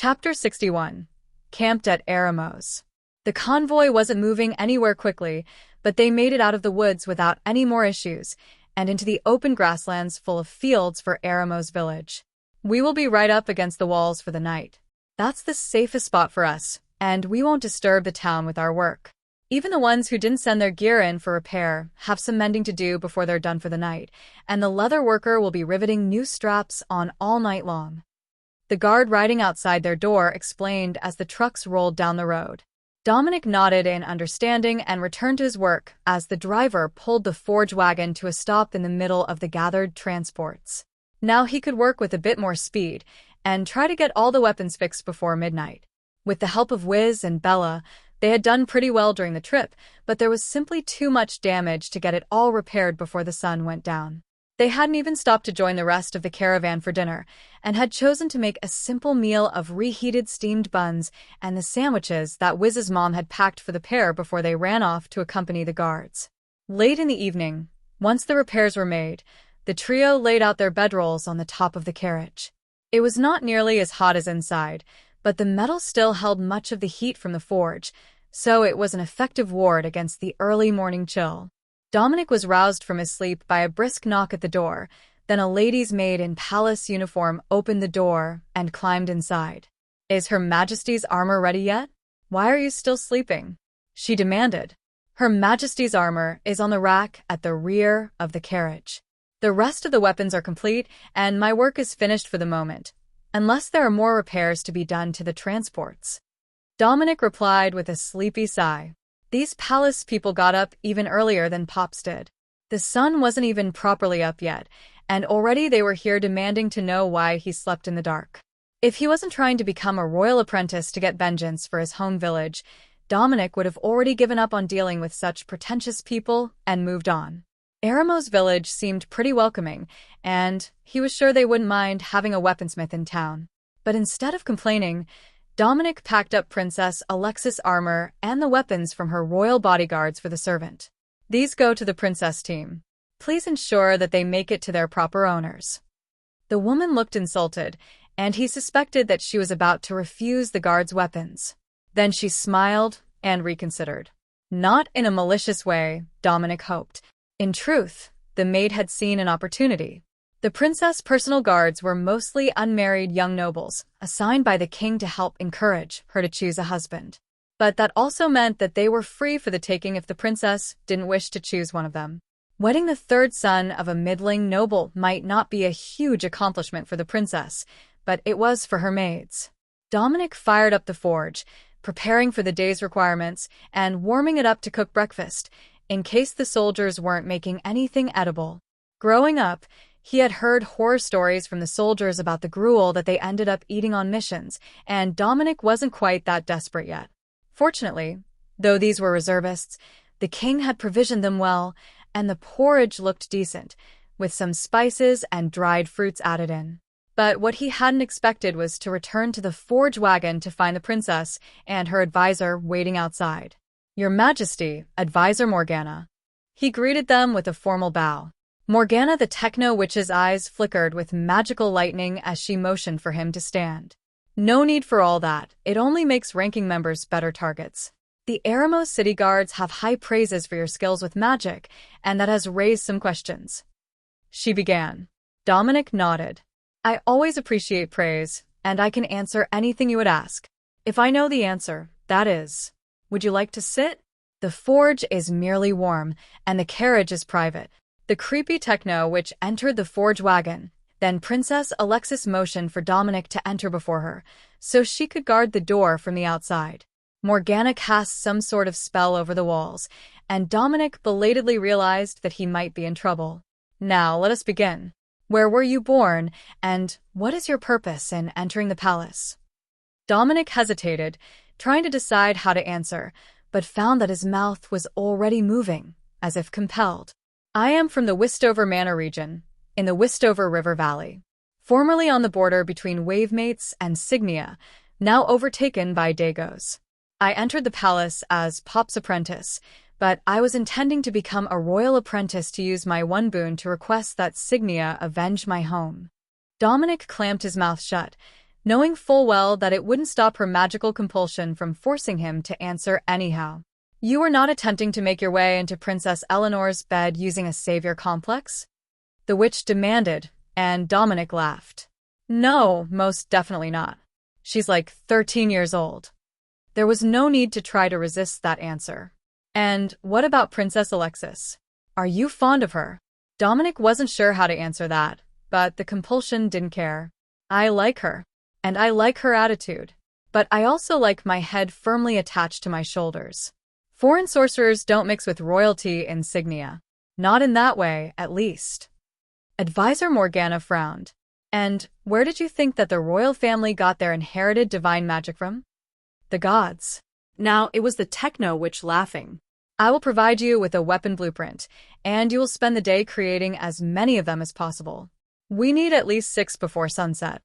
Chapter 61. Camped at Eremos. The convoy wasn't moving anywhere quickly, but they made it out of the woods without any more issues, and into the open grasslands full of fields for Eremos village. We will be right up against the walls for the night. That's the safest spot for us, and we won't disturb the town with our work. Even the ones who didn't send their gear in for repair have some mending to do before they're done for the night, and the leather worker will be riveting new straps on all night long. The guard riding outside their door explained as the trucks rolled down the road. Dominic nodded in understanding and returned to his work as the driver pulled the forge wagon to a stop in the middle of the gathered transports. Now he could work with a bit more speed and try to get all the weapons fixed before midnight. With the help of Wiz and Bella, they had done pretty well during the trip, but there was simply too much damage to get it all repaired before the sun went down. They hadn't even stopped to join the rest of the caravan for dinner, and had chosen to make a simple meal of reheated steamed buns and the sandwiches that Wiz's mom had packed for the pair before they ran off to accompany the guards. Late in the evening, once the repairs were made, the trio laid out their bedrolls on the top of the carriage. It was not nearly as hot as inside, but the metal still held much of the heat from the forge, so it was an effective ward against the early morning chill. Dominic was roused from his sleep by a brisk knock at the door, then a lady's maid in palace uniform opened the door and climbed inside. "Is Her Majesty's armor ready yet? Why are you still sleeping?" she demanded. "Her Majesty's armor is on the rack at the rear of the carriage. The rest of the weapons are complete, and my work is finished for the moment, unless there are more repairs to be done to the transports." Dominic replied with a sleepy sigh. These palace people got up even earlier than Pops did. The sun wasn't even properly up yet, and already they were here demanding to know why he slept in the dark. If he wasn't trying to become a royal apprentice to get vengeance for his home village, Dominic would have already given up on dealing with such pretentious people and moved on. Eremos village seemed pretty welcoming, and he was sure they wouldn't mind having a weaponsmith in town. But instead of complaining, Dominic packed up Princess Alexis' armor and the weapons from her royal bodyguards for the servant. "These go to the princess team. Please ensure that they make it to their proper owners." The woman looked insulted, and he suspected that she was about to refuse the guards' weapons. Then she smiled and reconsidered. Not in a malicious way, Dominic hoped. In truth, the maid had seen an opportunity. The princess' personal guards were mostly unmarried young nobles, assigned by the king to help encourage her to choose a husband. But that also meant that they were free for the taking if the princess didn't wish to choose one of them. Wedding the third son of a middling noble might not be a huge accomplishment for the princess, but it was for her maids. Dominic fired up the forge, preparing for the day's requirements and warming it up to cook breakfast, in case the soldiers weren't making anything edible. Growing up, he had heard horror stories from the soldiers about the gruel that they ended up eating on missions, and Dominic wasn't quite that desperate yet. Fortunately, though these were reservists, the king had provisioned them well, and the porridge looked decent, with some spices and dried fruits added in. But what he hadn't expected was to return to the forge wagon to find the princess and her advisor waiting outside. "Your Majesty, Advisor Morgana." He greeted them with a formal bow. Morgana the techno-witch's eyes flickered with magical lightning as she motioned for him to stand. "No need for all that, it only makes ranking members better targets. The Eremos city guards have high praises for your skills with magic, and that has raised some questions." She began. Dominic nodded. "I always appreciate praise, and I can answer anything you would ask. If I know the answer, that is. Would you like to sit? The forge is merely warm, and the carriage is private." The creepy techno-witch entered the forge wagon, then Princess Alexis motioned for Dominic to enter before her, so she could guard the door from the outside. Morgana cast some sort of spell over the walls, and Dominic belatedly realized that he might be in trouble. "Now, let us begin. Where were you born, and what is your purpose in entering the palace?" Dominic hesitated, trying to decide how to answer, but found that his mouth was already moving, as if compelled. "I am from the Westover Manor region, in the Westover River Valley, formerly on the border between Wavemates and Signia, now overtaken by Dagos. I entered the palace as Pop's apprentice, but I was intending to become a royal apprentice to use my one boon to request that Signia avenge my home." Dominic clamped his mouth shut, knowing full well that it wouldn't stop her magical compulsion from forcing him to answer anyhow. You are not attempting to make your way into Princess Eleanor's bed using a savior complex? The witch demanded, and Dominic laughed. No, most definitely not. She's like 13 years old. There was no need to try to resist that answer. And what about Princess Alexis? Are you fond of her? Dominic wasn't sure how to answer that, but the compulsion didn't care. I like her. And I like her attitude. But I also like my head firmly attached to my shoulders. Foreign sorcerers don't mix with royalty insignia. Not in that way, at least. Advisor Morgana frowned. And where did you think that the royal family got their inherited divine magic from? The gods. Now, it was the techno-witch laughing. I will provide you with a weapon blueprint, and you will spend the day creating as many of them as possible. We need at least 6 before sunset.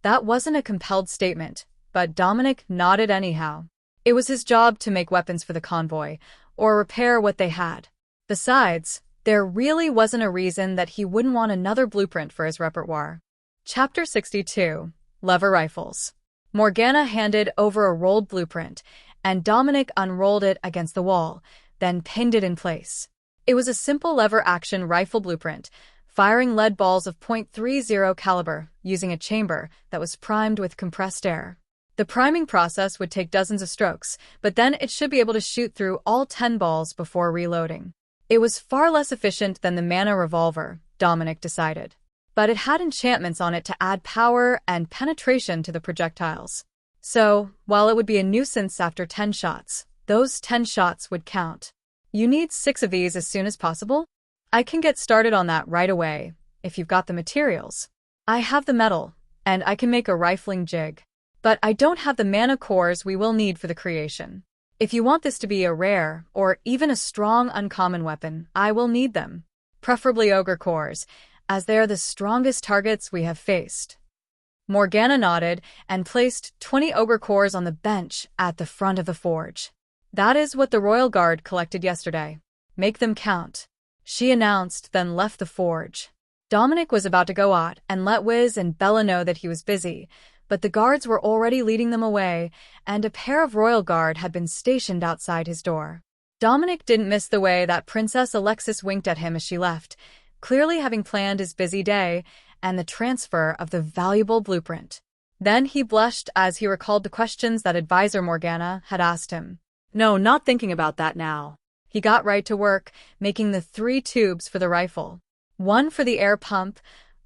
That wasn't a compelled statement, but Dominic nodded anyhow. It was his job to make weapons for the convoy, or repair what they had. Besides, there really wasn't a reason that he wouldn't want another blueprint for his repertoire. Chapter 62. Lever Rifles. Morgana handed over a rolled blueprint, and Dominic unrolled it against the wall, then pinned it in place. It was a simple lever-action rifle blueprint, firing lead balls of .30 caliber using a chamber that was primed with compressed air. The priming process would take dozens of strokes, but then it should be able to shoot through all 10 balls before reloading. It was far less efficient than the mana revolver, Dominic decided. But it had enchantments on it to add power and penetration to the projectiles. So, while it would be a nuisance after 10 shots, those 10 shots would count. You need 6 of these as soon as possible? I can get started on that right away, if you've got the materials. I have the metal, and I can make a rifling jig. But I don't have the mana cores we will need for the creation. If you want this to be a rare, or even a strong uncommon weapon, I will need them. Preferably ogre cores, as they are the strongest targets we have faced. Morgana nodded and placed 20 ogre cores on the bench at the front of the forge. That is what the Royal Guard collected yesterday. Make them count, she announced, then left the forge. Dominic was about to go out and let Wiz and Bella know that he was busy, but the guards were already leading them away, and a pair of Royal Guard had been stationed outside his door. Dominic didn't miss the way that Princess Alexis winked at him as she left, clearly having planned his busy day and the transfer of the valuable blueprint. Then he blushed as he recalled the questions that Advisor Morgana had asked him. No, not thinking about that now. He got right to work, making the 3 tubes for the rifle. 1 for the air pump,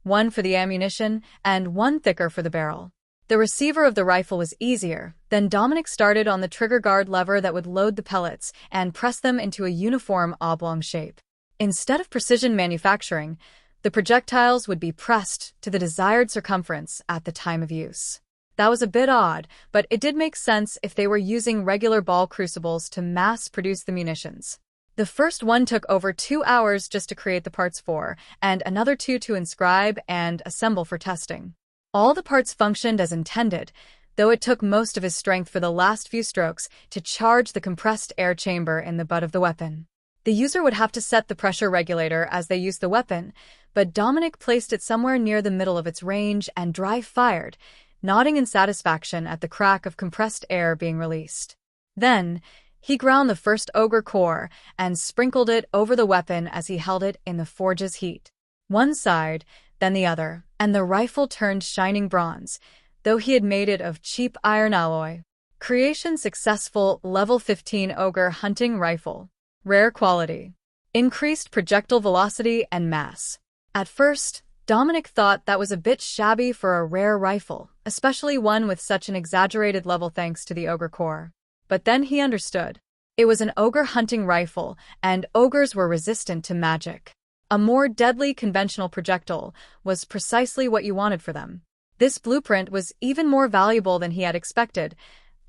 1 for the ammunition, and 1 thicker for the barrel. The receiver of the rifle was easier. Then Dominic started on the trigger guard lever that would load the pellets and press them into a uniform oblong shape. Instead of precision manufacturing, the projectiles would be pressed to the desired circumference at the time of use. That was a bit odd, but it did make sense if they were using regular ball crucibles to mass-produce the munitions. The first one took over 2 hours just to create the parts for, and another 2 to inscribe and assemble for testing. All the parts functioned as intended, though it took most of his strength for the last few strokes to charge the compressed air chamber in the butt of the weapon. The user would have to set the pressure regulator as they used the weapon, but Dominic placed it somewhere near the middle of its range and dry-fired, nodding in satisfaction at the crack of compressed air being released. Then, he ground the first ogre core and sprinkled it over the weapon as he held it in the forge's heat. One side, then the other, and the rifle turned shining bronze, though he had made it of cheap iron alloy. Creation successful. Level 15 ogre hunting rifle. Rare quality. Increased projectile velocity and mass. At first, Dominic thought that was a bit shabby for a rare rifle, especially one with such an exaggerated level thanks to the ogre core. But then he understood. It was an ogre hunting rifle, and ogres were resistant to magic. A more deadly conventional projectile was precisely what you wanted for them. This blueprint was even more valuable than he had expected,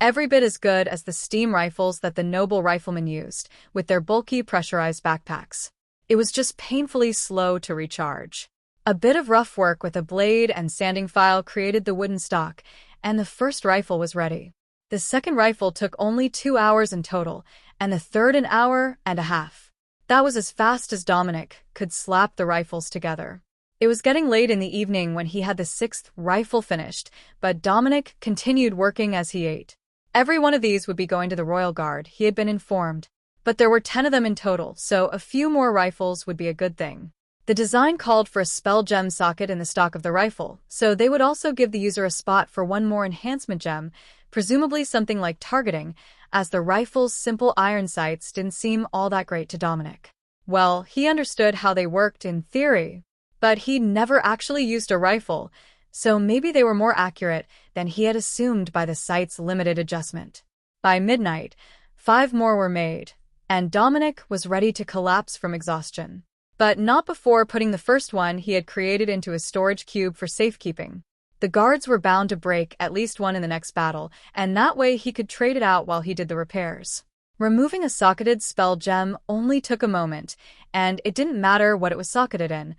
every bit as good as the steam rifles that the noble riflemen used, with their bulky pressurized backpacks. It was just painfully slow to recharge. A bit of rough work with a blade and sanding file created the wooden stock, and the first rifle was ready. The second rifle took only 2 hours in total, and the third an hour and a half. That was as fast as Dominic could slap the rifles together. It It was getting late in the evening when he had the sixth rifle finished, but Dominic continued working as he ate. Every one of these would be going to the Royal Guard, he had been informed. But there were 10 of them in total, so a few more rifles would be a good thing. The design called for a spell gem socket in the stock of the rifle, so they would also give the user a spot for one more enhancement gem, presumably something like targeting, as the rifle's simple iron sights didn't seem all that great to Dominic. Well, he understood how they worked in theory, but he'd never actually used a rifle, so maybe they were more accurate than he had assumed by the sight's limited adjustment. By midnight, 5 more were made, and Dominic was ready to collapse from exhaustion. But not before putting the first one he had created into a storage cube for safekeeping. The guards were bound to break at least one in the next battle, and that way he could trade it out while he did the repairs. Removing a socketed spell gem only took a moment, and it didn't matter what it was socketed in,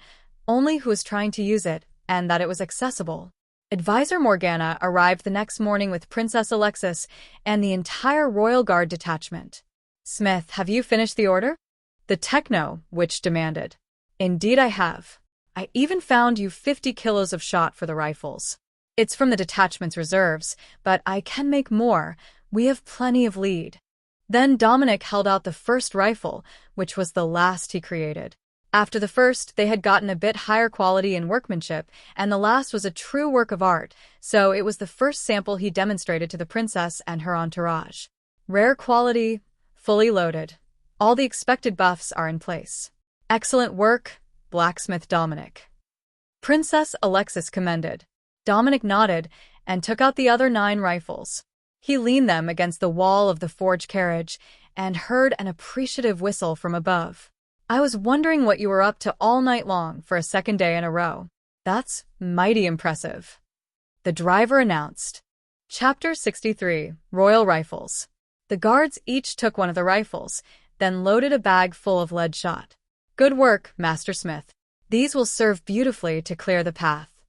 only who was trying to use it, and that it was accessible. Advisor Morgana arrived the next morning with Princess Alexis and the entire Royal Guard detachment. "Smith, have you finished the order?" The Techno-Witch demanded. "Indeed I have. I even found you 50 kilos of shot for the rifles. It's from the detachment's reserves, but I can make more. We have plenty of lead." Then Dominic held out the first rifle, which was the last he created. After the first, they had gotten a bit higher quality in workmanship, and the last was a true work of art, so it was the first sample he demonstrated to the princess and her entourage. Rare quality, fully loaded. All the expected buffs are in place. "Excellent work, Blacksmith Dominic." Princess Alexis commended. Dominic nodded and took out the other 9 rifles. He leaned them against the wall of the forge carriage and heard an appreciative whistle from above. "I was wondering what you were up to all night long for a second day in a row. That's mighty impressive," the driver announced. Chapter 63, Royal Rifles. The guards each took one of the rifles, then loaded a bag full of lead shot. "Good work, Master Smith. These will serve beautifully to clear the path,"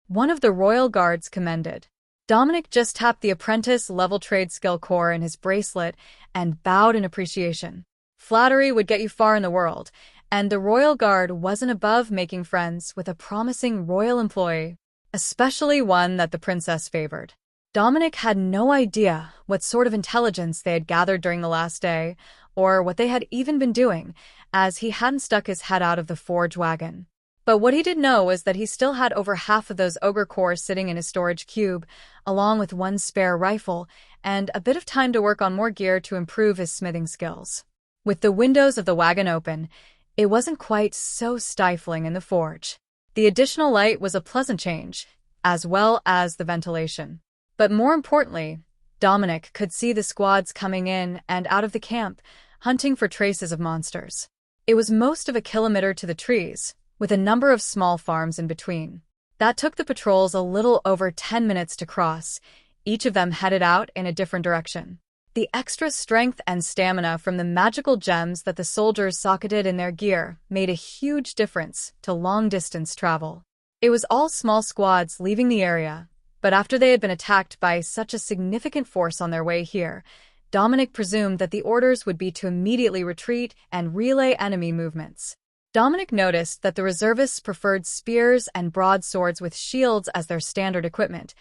one of the Royal Guards commended. Dominic just tapped the apprentice-level trade skill core in his bracelet and bowed in appreciation. Flattery would get you far in the world, and the Royal Guard wasn't above making friends with a promising royal employee, especially one that the princess favored. Dominic had no idea what sort of intelligence they had gathered during the last day, or what they had even been doing, as he hadn't stuck his head out of the forge wagon. But what he did know was that he still had over half of those ogre cores sitting in his storage cube, along with one spare rifle, and a bit of time to work on more gear to improve his smithing skills. With the windows of the wagon open, it wasn't quite so stifling in the forge. The additional light was a pleasant change, as well as the ventilation. But more importantly, Dominic could see the squads coming in and out of the camp, hunting for traces of monsters. It was most of a kilometer to the trees, with a number of small farms in between. That took the patrols a little over 10 minutes to cross, each of them headed out in a different direction. The extra strength and stamina from the magical gems that the soldiers socketed in their gear made a huge difference to long-distance travel. It was all small squads leaving the area, but after they had been attacked by such a significant force on their way here, Dominic presumed that the orders would be to immediately retreat and relay enemy movements. Dominic noticed that the reservists preferred spears and broadswords with shields as their standard equipment,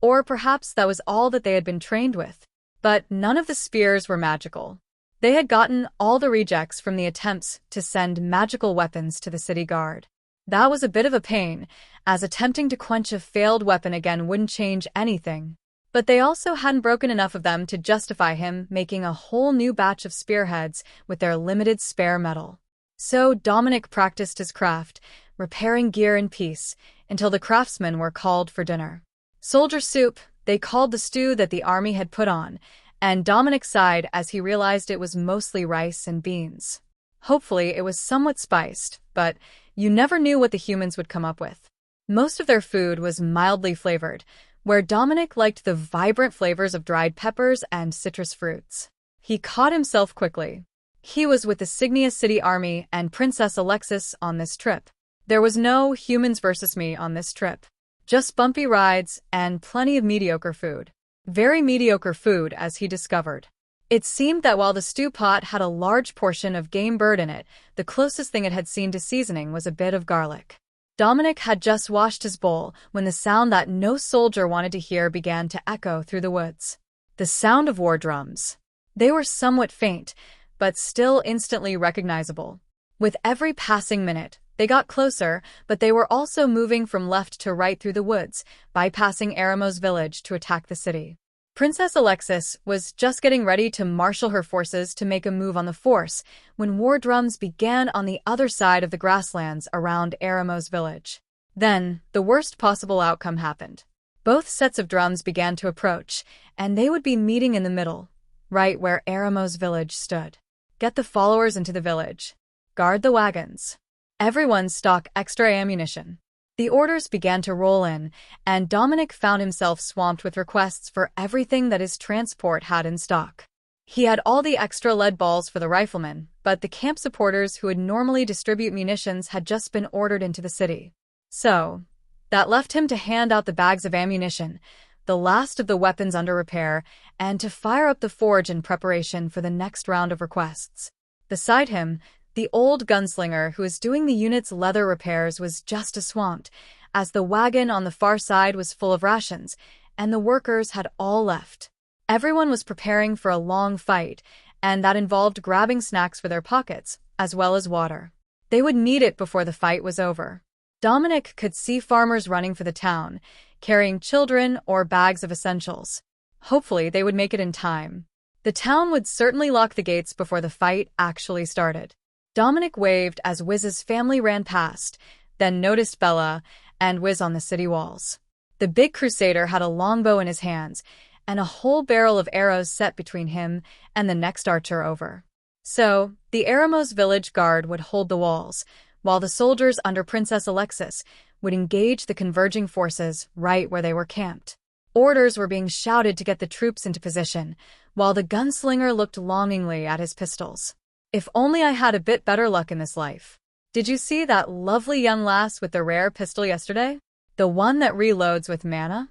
or perhaps that was all that they had been trained with. But none of the spears were magical. They had gotten all the rejects from the attempts to send magical weapons to the city guard. That was a bit of a pain, as attempting to quench a failed weapon again wouldn't change anything. But they also hadn't broken enough of them to justify him making a whole new batch of spearheads with their limited spare metal. So Dominic practiced his craft, repairing gear in peace, until the craftsmen were called for dinner. Soldier soup, they called the stew that the army had put on, and Dominic sighed as he realized it was mostly rice and beans. Hopefully it was somewhat spiced, but you never knew what the humans would come up with. Most of their food was mildly flavored, where Dominic liked the vibrant flavors of dried peppers and citrus fruits. He caught himself quickly. He was with the Signia City Army and Princess Alexis on this trip. There was no humans versus me on this trip. Just bumpy rides and plenty of mediocre food. Very mediocre food, as he discovered. It seemed that while the stew pot had a large portion of game bird in it, the closest thing it had seen to seasoning was a bit of garlic. Dominic had just washed his bowl when the sound that no soldier wanted to hear began to echo through the woods. The sound of war drums. They were somewhat faint, but still instantly recognizable. With every passing minute, they got closer, but they were also moving from left to right through the woods, bypassing Eramo's village to attack the city. Princess Alexis was just getting ready to marshal her forces to make a move on the force when war drums began on the other side of the grasslands around Eramo's village. Then, the worst possible outcome happened. Both sets of drums began to approach, and they would be meeting in the middle, right where Eramo's village stood. Get the followers into the village. Guard the wagons. Everyone stock extra ammunition. The orders began to roll in, and Dominic found himself swamped with requests for everything that his transport had in stock. He had all the extra lead balls for the riflemen, but the camp supporters who would normally distribute munitions had just been ordered into the city. So, that left him to hand out the bags of ammunition, the last of the weapons under repair, and to fire up the forge in preparation for the next round of requests. Beside him, the old gunslinger who was doing the unit's leather repairs was just as swamped, as the wagon on the far side was full of rations, and the workers had all left. Everyone was preparing for a long fight, and that involved grabbing snacks for their pockets, as well as water. They would need it before the fight was over. Dominic could see farmers running for the town, carrying children or bags of essentials. Hopefully they would make it in time. The town would certainly lock the gates before the fight actually started. Dominic waved as Wiz's family ran past, then noticed Bella and Wiz on the city walls. The big crusader had a longbow in his hands, and a whole barrel of arrows set between him and the next archer over. So, the Eramo's village guard would hold the walls, while the soldiers under Princess Alexis would engage the converging forces right where they were camped. Orders were being shouted to get the troops into position, while the gunslinger looked longingly at his pistols. If only I had a bit better luck in this life. Did you see that lovely young lass with the rare pistol yesterday? The one that reloads with mana?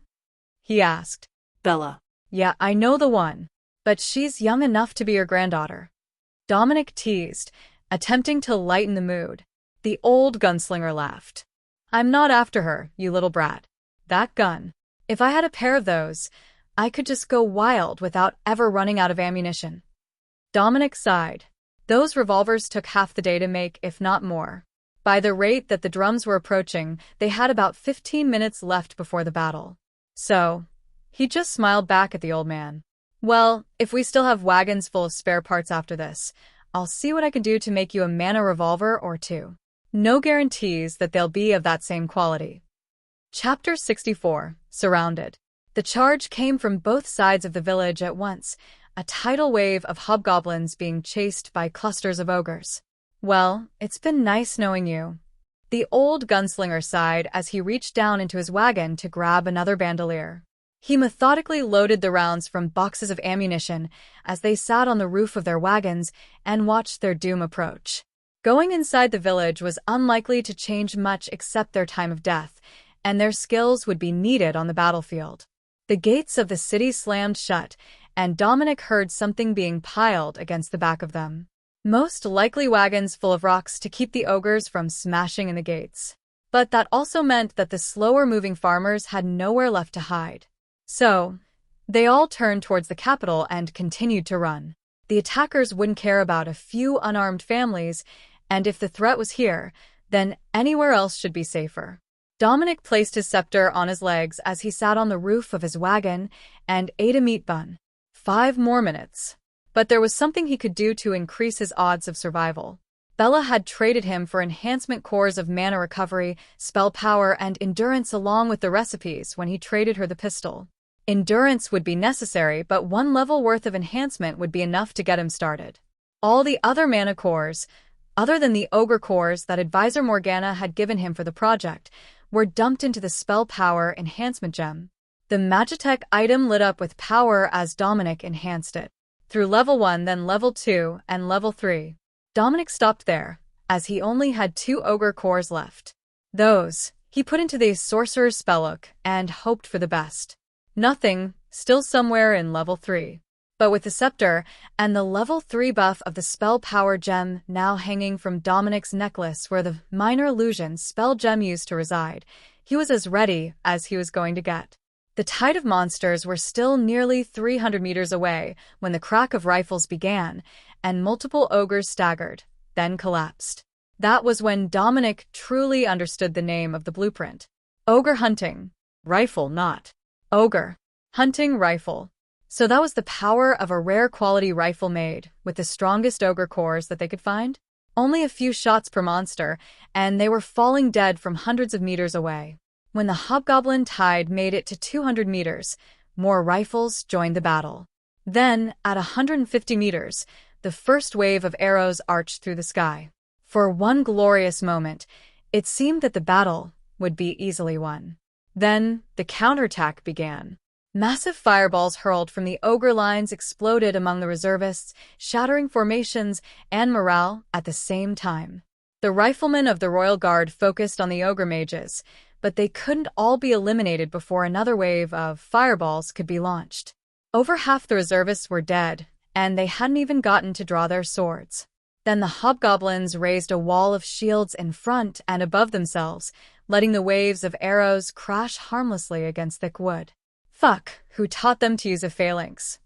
He asked. Bella. Yeah, I know the one. But she's young enough to be your granddaughter. Dominic teased, attempting to lighten the mood. The old gunslinger laughed. I'm not after her, you little brat. That gun. If I had a pair of those, I could just go wild without ever running out of ammunition. Dominic sighed. Those revolvers took half the day to make, if not more. By the rate that the drums were approaching, they had about 15 minutes left before the battle. So, he just smiled back at the old man. Well, if we still have wagons full of spare parts after this, I'll see what I can do to make you a mana revolver or two. No guarantees that they'll be of that same quality. Chapter 64. Surrounded. The charge came from both sides of the village at once, a tidal wave of hobgoblins being chased by clusters of ogres. Well, it's been nice knowing you. The old gunslinger sighed as he reached down into his wagon to grab another bandolier. He methodically loaded the rounds from boxes of ammunition as they sat on the roof of their wagons and watched their doom approach. Going inside the village was unlikely to change much except their time of death, and their skills would be needed on the battlefield. The gates of the city slammed shut, and Dominic heard something being piled against the back of them. Most likely wagons full of rocks to keep the ogres from smashing in the gates. But that also meant that the slower-moving farmers had nowhere left to hide. So, they all turned towards the capital and continued to run. The attackers wouldn't care about a few unarmed families, and if the threat was here, then anywhere else should be safer. Dominic placed his scepter on his legs as he sat on the roof of his wagon and ate a meat bun. 5 more minutes. But there was something he could do to increase his odds of survival. Bella had traded him for enhancement cores of mana recovery, spell power, and endurance along with the recipes when he traded her the pistol. Endurance would be necessary, but 1 level worth of enhancement would be enough to get him started. All the other mana cores, other than the ogre cores that Advisor Morgana had given him for the project, were dumped into the spell power enhancement gem. The Magitech item lit up with power as Dominic enhanced it. Through level 1, then level 2, and level 3. Dominic stopped there, as he only had 2 ogre cores left. Those, he put into the sorcerer's spellbook and hoped for the best. Nothing, still somewhere in level 3. But with the scepter and the level 3 buff of the spell power gem now hanging from Dominic's necklace where the minor illusion spell gem used to reside, he was as ready as he was going to get. The tide of monsters were still nearly 300 meters away when the crack of rifles began, and multiple ogres staggered, then collapsed. That was when Dominic truly understood the name of the blueprint. Ogre hunting. Rifle, not ogre. Hunting rifle. So that was the power of a rare quality rifle made with the strongest ogre cores that they could find? Only a few shots per monster, and they were falling dead from hundreds of meters away. When the hobgoblin tide made it to 200 meters, more rifles joined the battle. Then, at 150 meters, the first wave of arrows arched through the sky. For one glorious moment, it seemed that the battle would be easily won. Then, the counterattack began. Massive fireballs hurled from the ogre lines exploded among the reservists, shattering formations and morale at the same time. The riflemen of the Royal Guard focused on the ogre mages, but they couldn't all be eliminated before another wave of fireballs could be launched. Over half the reservists were dead, and they hadn't even gotten to draw their swords. Then the hobgoblins raised a wall of shields in front and above themselves, letting the waves of arrows crash harmlessly against thick wood. Fuck, who taught them to use a phalanx?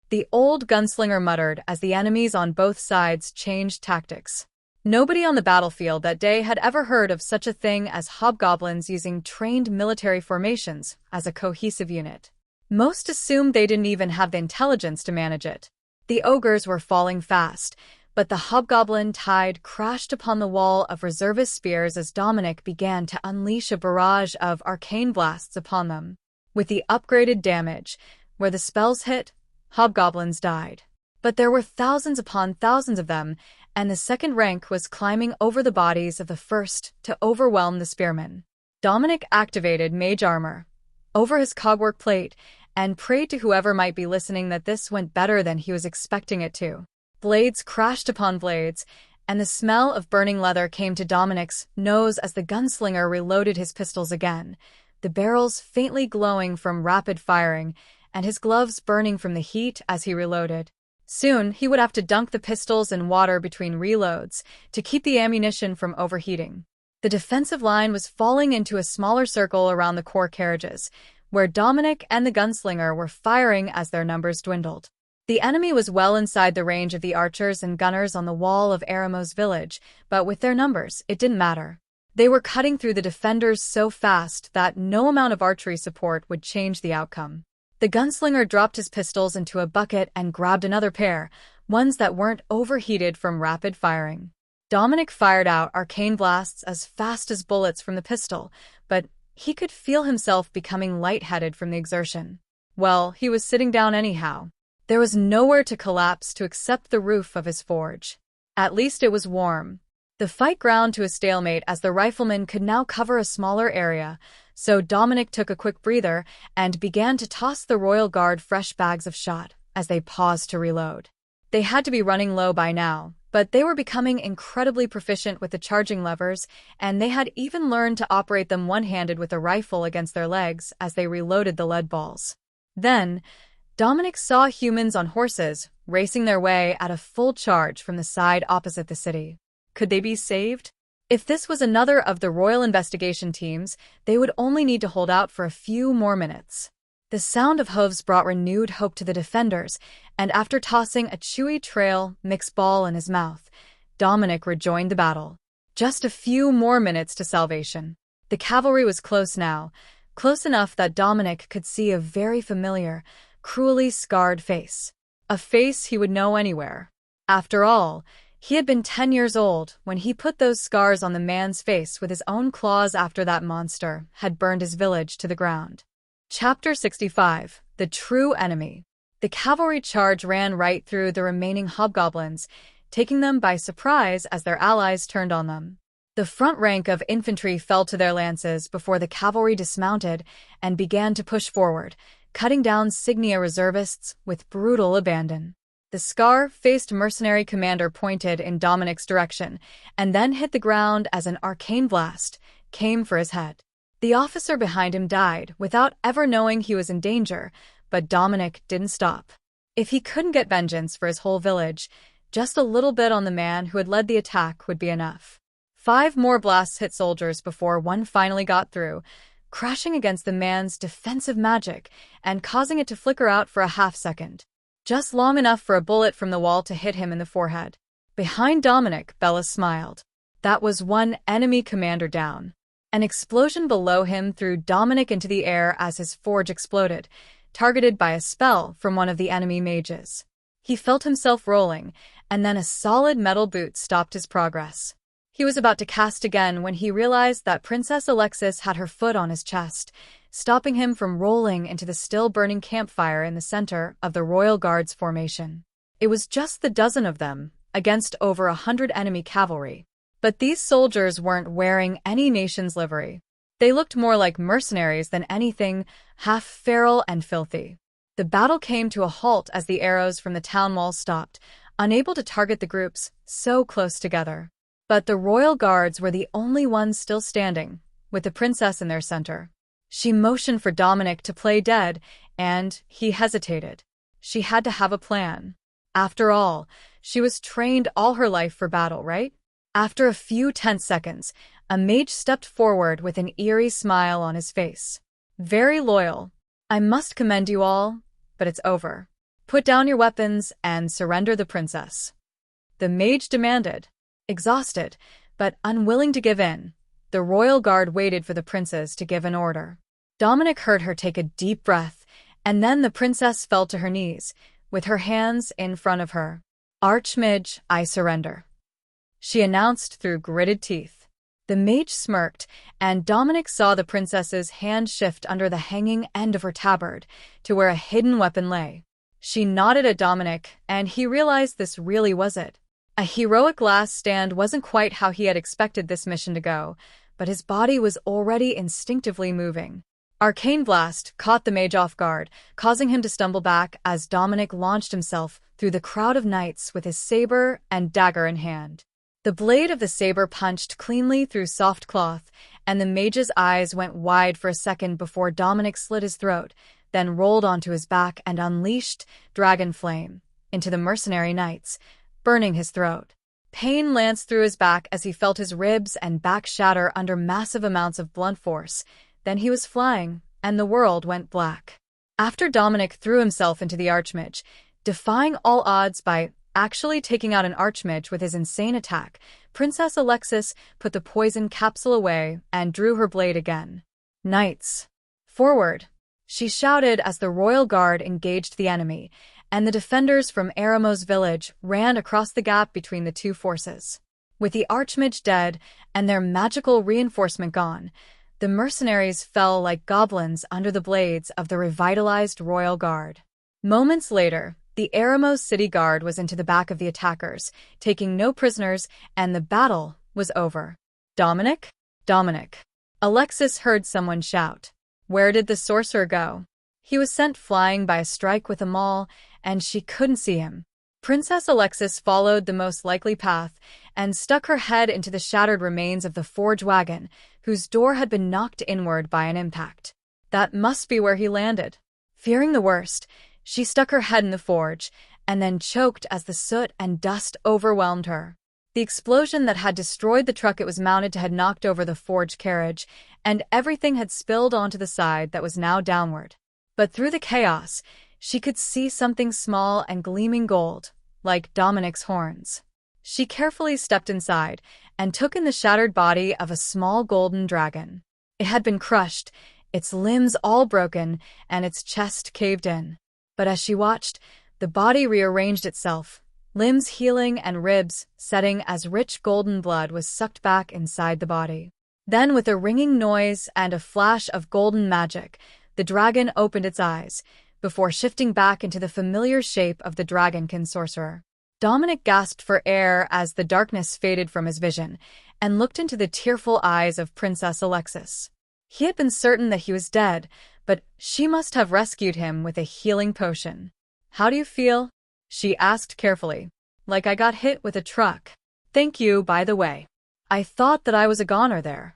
The old gunslinger muttered as the enemies on both sides changed tactics. Nobody on the battlefield that day had ever heard of such a thing as hobgoblins using trained military formations as a cohesive unit. Most assumed they didn't even have the intelligence to manage it. The ogres were falling fast, but the hobgoblin tide crashed upon the wall of reservist spears as Dominic began to unleash a barrage of arcane blasts upon them. With the upgraded damage, where the spells hit, hobgoblins died. But there were thousands upon thousands of them, and the second rank was climbing over the bodies of the first to overwhelm the spearmen. Dominic activated mage armor over his cogwork plate and prayed to whoever might be listening that this went better than he was expecting it to. Blades crashed upon blades, and the smell of burning leather came to Dominic's nose as the gunslinger reloaded his pistols again, the barrels faintly glowing from rapid firing, and his gloves burning from the heat as he reloaded. Soon, he would have to dunk the pistols in water between reloads to keep the ammunition from overheating. The defensive line was falling into a smaller circle around the core carriages, where Dominic and the gunslinger were firing as their numbers dwindled. The enemy was well inside the range of the archers and gunners on the wall of Aramo's village, but with their numbers, it didn't matter. They were cutting through the defenders so fast that no amount of archery support would change the outcome. The gunslinger dropped his pistols into a bucket and grabbed another pair, ones that weren't overheated from rapid firing. Dominic fired out arcane blasts as fast as bullets from the pistol, but he could feel himself becoming lightheaded from the exertion. Well, he was sitting down anyhow. There was nowhere to collapse to except the roof of his forge. At least it was warm. The fight ground to a stalemate as the riflemen could now cover a smaller area, so Dominic took a quick breather and began to toss the Royal Guard fresh bags of shot as they paused to reload. They had to be running low by now, but they were becoming incredibly proficient with the charging levers, and they had even learned to operate them one-handed with a rifle against their legs as they reloaded the lead balls. Then, Dominic saw humans on horses racing their way at a full charge from the side opposite the city. Could they be saved? If this was another of the royal investigation teams, they would only need to hold out for a few more minutes. The sound of hooves brought renewed hope to the defenders, and after tossing a chewy trail mix ball in his mouth, Dominic rejoined the battle. Just a few more minutes to salvation. The cavalry was close now, close enough that Dominic could see a very familiar, cruelly scarred face. A face he would know anywhere. After all, he had been 10 years old when he put those scars on the man's face with his own claws after that monster had burned his village to the ground. Chapter 65. The True Enemy. The cavalry charge ran right through the remaining hobgoblins, taking them by surprise as their allies turned on them. The front rank of infantry fell to their lances before the cavalry dismounted and began to push forward, cutting down Signia reservists with brutal abandon. The scar-faced mercenary commander pointed in Dominic's direction and then hit the ground as an arcane blast came for his head. The officer behind him died without ever knowing he was in danger, but Dominic didn't stop. If he couldn't get vengeance for his whole village, just a little bit on the man who had led the attack would be enough. 5 more blasts hit soldiers before one finally got through, crashing against the man's defensive magic and causing it to flicker out for a half-second. Just long enough for a bullet from the wall to hit him in the forehead. Behind Dominic, Bella smiled. That was one enemy commander down. An explosion below him threw Dominic into the air as his forge exploded, targeted by a spell from one of the enemy mages. He felt himself rolling, and then a solid metal boot stopped his progress. He was about to cast again when he realized that Princess Alexis had her foot on his chest, stopping him from rolling into the still-burning campfire in the center of the Royal Guard's formation. It was just the dozen of them, against over 100 enemy cavalry. But these soldiers weren't wearing any nation's livery. They looked more like mercenaries than anything, half feral and filthy. The battle came to a halt as the arrows from the town wall stopped, unable to target the groups so close together. But the royal guards were the only ones still standing, with the princess in their center. She motioned for Dominic to play dead, and he hesitated. She had to have a plan. After all, she was trained all her life for battle, right? After a few tense seconds, a mage stepped forward with an eerie smile on his face. Very loyal. I must commend you all, but it's over. Put down your weapons and surrender the princess. The mage demanded. Exhausted, but unwilling to give in, the royal guard waited for the princess to give an order. Dominic heard her take a deep breath, and then the princess fell to her knees, with her hands in front of her. Archmage, I surrender, she announced through gritted teeth. The mage smirked, and Dominic saw the princess's hand shift under the hanging end of her tabard to where a hidden weapon lay. She nodded at Dominic, and he realized this really was it. A heroic last stand wasn't quite how he had expected this mission to go, but his body was already instinctively moving. Arcane Blast caught the mage off guard, causing him to stumble back as Dominic launched himself through the crowd of knights with his saber and dagger in hand. The blade of the saber punched cleanly through soft cloth, and the mage's eyes went wide for a second before Dominic slit his throat, then rolled onto his back and unleashed Dragon Flame into the mercenary knights, burning his throat. Pain lanced through his back as he felt his ribs and back shatter under massive amounts of blunt force. Then he was flying, and the world went black. After Dominic threw himself into the Archmage, defying all odds by actually taking out an Archmage with his insane attack, Princess Alexis put the poison capsule away and drew her blade again. Knights, forward, she shouted as the royal guard engaged the enemy, and the defenders from Eremos village ran across the gap between the two forces. With the Archmage dead and their magical reinforcement gone, the mercenaries fell like goblins under the blades of the revitalized royal guard. Moments later, the Eremos city guard was into the back of the attackers, taking no prisoners, and the battle was over. Dominic? Dominic. Alexis heard someone shout. Where did the sorcerer go? He was sent flying by a strike with a maul, and she couldn't see him. Princess Alexis followed the most likely path and stuck her head into the shattered remains of the forge wagon, whose door had been knocked inward by an impact. That must be where he landed. Fearing the worst, she stuck her head in the forge, and then choked as the soot and dust overwhelmed her. The explosion that had destroyed the truck it was mounted to had knocked over the forge carriage, and everything had spilled onto the side that was now downward. But through the chaos, she could see something small and gleaming gold, like Dominic's horns. She carefully stepped inside and took in the shattered body of a small golden dragon. It had been crushed, its limbs all broken, and its chest caved in. But as she watched, the body rearranged itself, limbs healing and ribs setting as rich golden blood was sucked back inside the body. Then, with a ringing noise and a flash of golden magic, the dragon opened its eyes, before shifting back into the familiar shape of the dragonkin sorcerer. Dominic gasped for air as the darkness faded from his vision, and looked into the tearful eyes of Princess Alexis. He had been certain that he was dead, but she must have rescued him with a healing potion. How do you feel? She asked carefully. Like I got hit with a truck. Thank you, by the way. I thought that I was a goner there.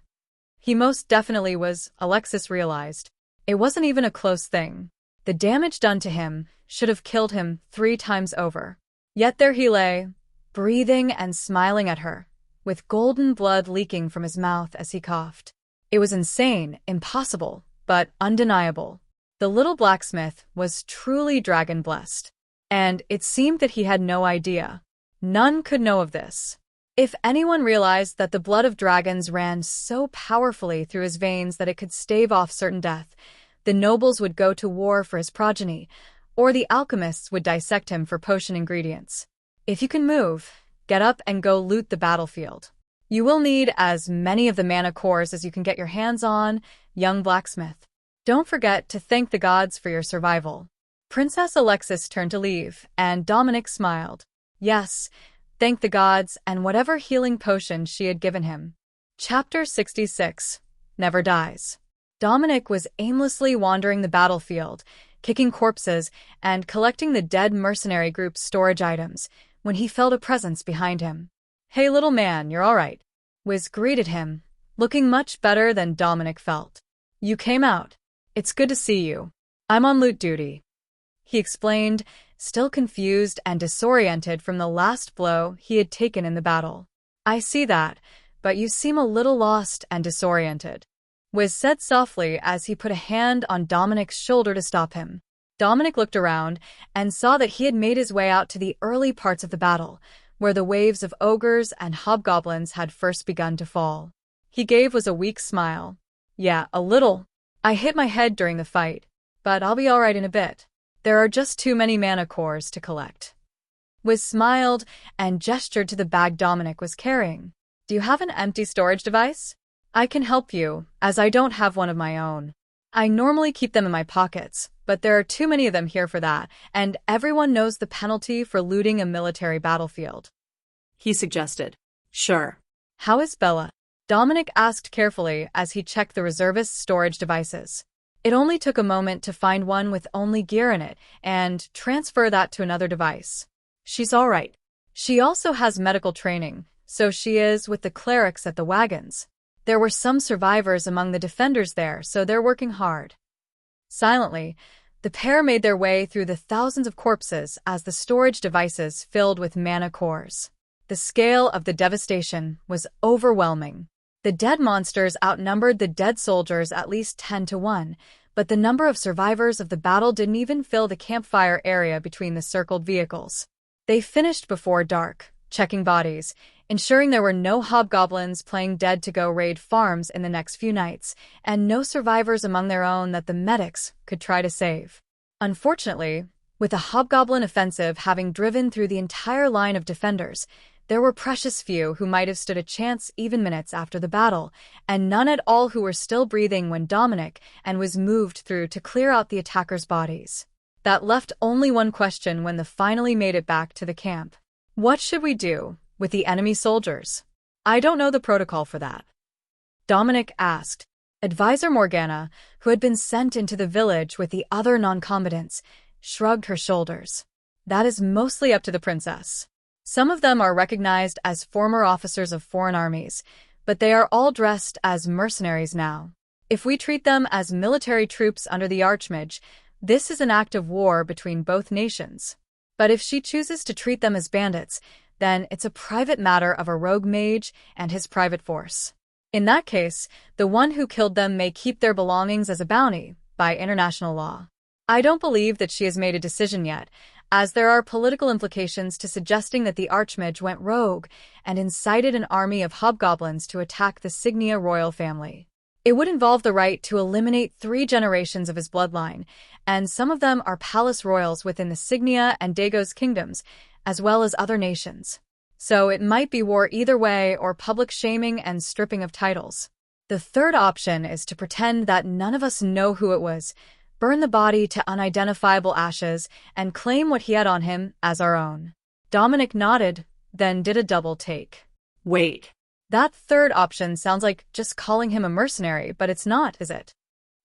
He most definitely was, Alexis realized. It wasn't even a close thing. The damage done to him should have killed him 3 times over. Yet there he lay, breathing and smiling at her, with golden blood leaking from his mouth as he coughed. It was insane, impossible, but undeniable. The little blacksmith was truly dragon-blessed. And it seemed that he had no idea. None could know of this. If anyone realized that the blood of dragons ran so powerfully through his veins that it could stave off certain death, the nobles would go to war for his progeny, or the alchemists would dissect him for potion ingredients. If you can move, get up and go loot the battlefield. You will need as many of the mana cores as you can get your hands on, young blacksmith. Don't forget to thank the gods for your survival. Princess Alexis turned to leave, and Dominic smiled. Yes, thank the gods and whatever healing potion she had given him. Chapter 66. Never Dies. Dominic was aimlessly wandering the battlefield, kicking corpses and collecting the dead mercenary group's storage items, when he felt a presence behind him. "Hey little man, you're all right," Wiz greeted him, looking much better than Dominic felt. "You came out. It's good to see you. I'm on loot duty," he explained, still confused and disoriented from the last blow he had taken in the battle. "I see that, but you seem a little lost and disoriented," Wiz said softly as he put a hand on Dominic's shoulder to stop him. Dominic looked around and saw that he had made his way out to the early parts of the battle, where the waves of ogres and hobgoblins had first begun to fall. He gave Wiz a weak smile. "Yeah, a little. I hit my head during the fight, but I'll be all right in a bit. There are just too many mana cores to collect." Wiz smiled and gestured to the bag Dominic was carrying. "Do you have an empty storage device? I can help you, as I don't have one of my own. I normally keep them in my pockets, but there are too many of them here for that, and everyone knows the penalty for looting a military battlefield," he suggested. "Sure." "How is Bella?" Dominic asked carefully as he checked the reservist's storage devices. It only took a moment to find one with only gear in it and transfer that to another device. "She's all right. She also has medical training, so she is with the clerics at the wagons. There were some survivors among the defenders there, so they're working hard." Silently, the pair made their way through the thousands of corpses as the storage devices filled with mana cores. The scale of the devastation was overwhelming. The dead monsters outnumbered the dead soldiers at least 10 to 1, but the number of survivors of the battle didn't even fill the campfire area between the circled vehicles. They finished before dark, checking bodies, ensuring there were no hobgoblins playing dead to go raid farms in the next few nights, and no survivors among their own that the medics could try to save. Unfortunately, with the hobgoblin offensive having driven through the entire line of defenders, there were precious few who might have stood a chance even minutes after the battle, and none at all who were still breathing when Dominic and was moved through to clear out the attackers' bodies. That left only one question when they finally made it back to the camp. "What should we do with the enemy soldiers?" "I don't know the protocol for that," Dominic asked. Advisor Morgana, who had been sent into the village with the other non-combatants, shrugged her shoulders. "That is mostly up to the princess. Some of them are recognized as former officers of foreign armies, but they are all dressed as mercenaries now. If we treat them as military troops under the Archmage, this is an act of war between both nations. But if she chooses to treat them as bandits, then it's a private matter of a rogue mage and his private force. In that case, the one who killed them may keep their belongings as a bounty by international law. I don't believe that she has made a decision yet, as there are political implications to suggesting that the Archmage went rogue and incited an army of hobgoblins to attack the Signia royal family. It would involve the right to eliminate 3 generations of his bloodline, and some of them are palace royals within the Signia and Dagos kingdoms, as well as other nations. So it might be war either way or public shaming and stripping of titles. The third option is to pretend that none of us know who it was, burn the body to unidentifiable ashes, and claim what he had on him as our own." Dominic nodded, then did a double take. "Wait. That third option sounds like just calling him a mercenary, but it's not, is it?"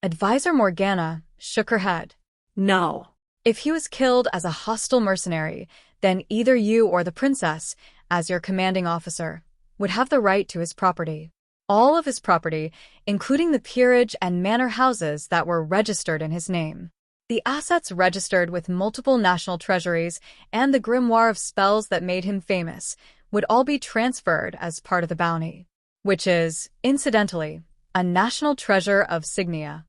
Advisor Morgana shook her head. "No. If he was killed as a hostile mercenary, then either you or the princess, as your commanding officer, would have the right to his property. All of his property, including the peerage and manor houses that were registered in his name. The assets registered with multiple national treasuries and the grimoire of spells that made him famous would all be transferred as part of the bounty, which is, incidentally, a national treasure of Signia.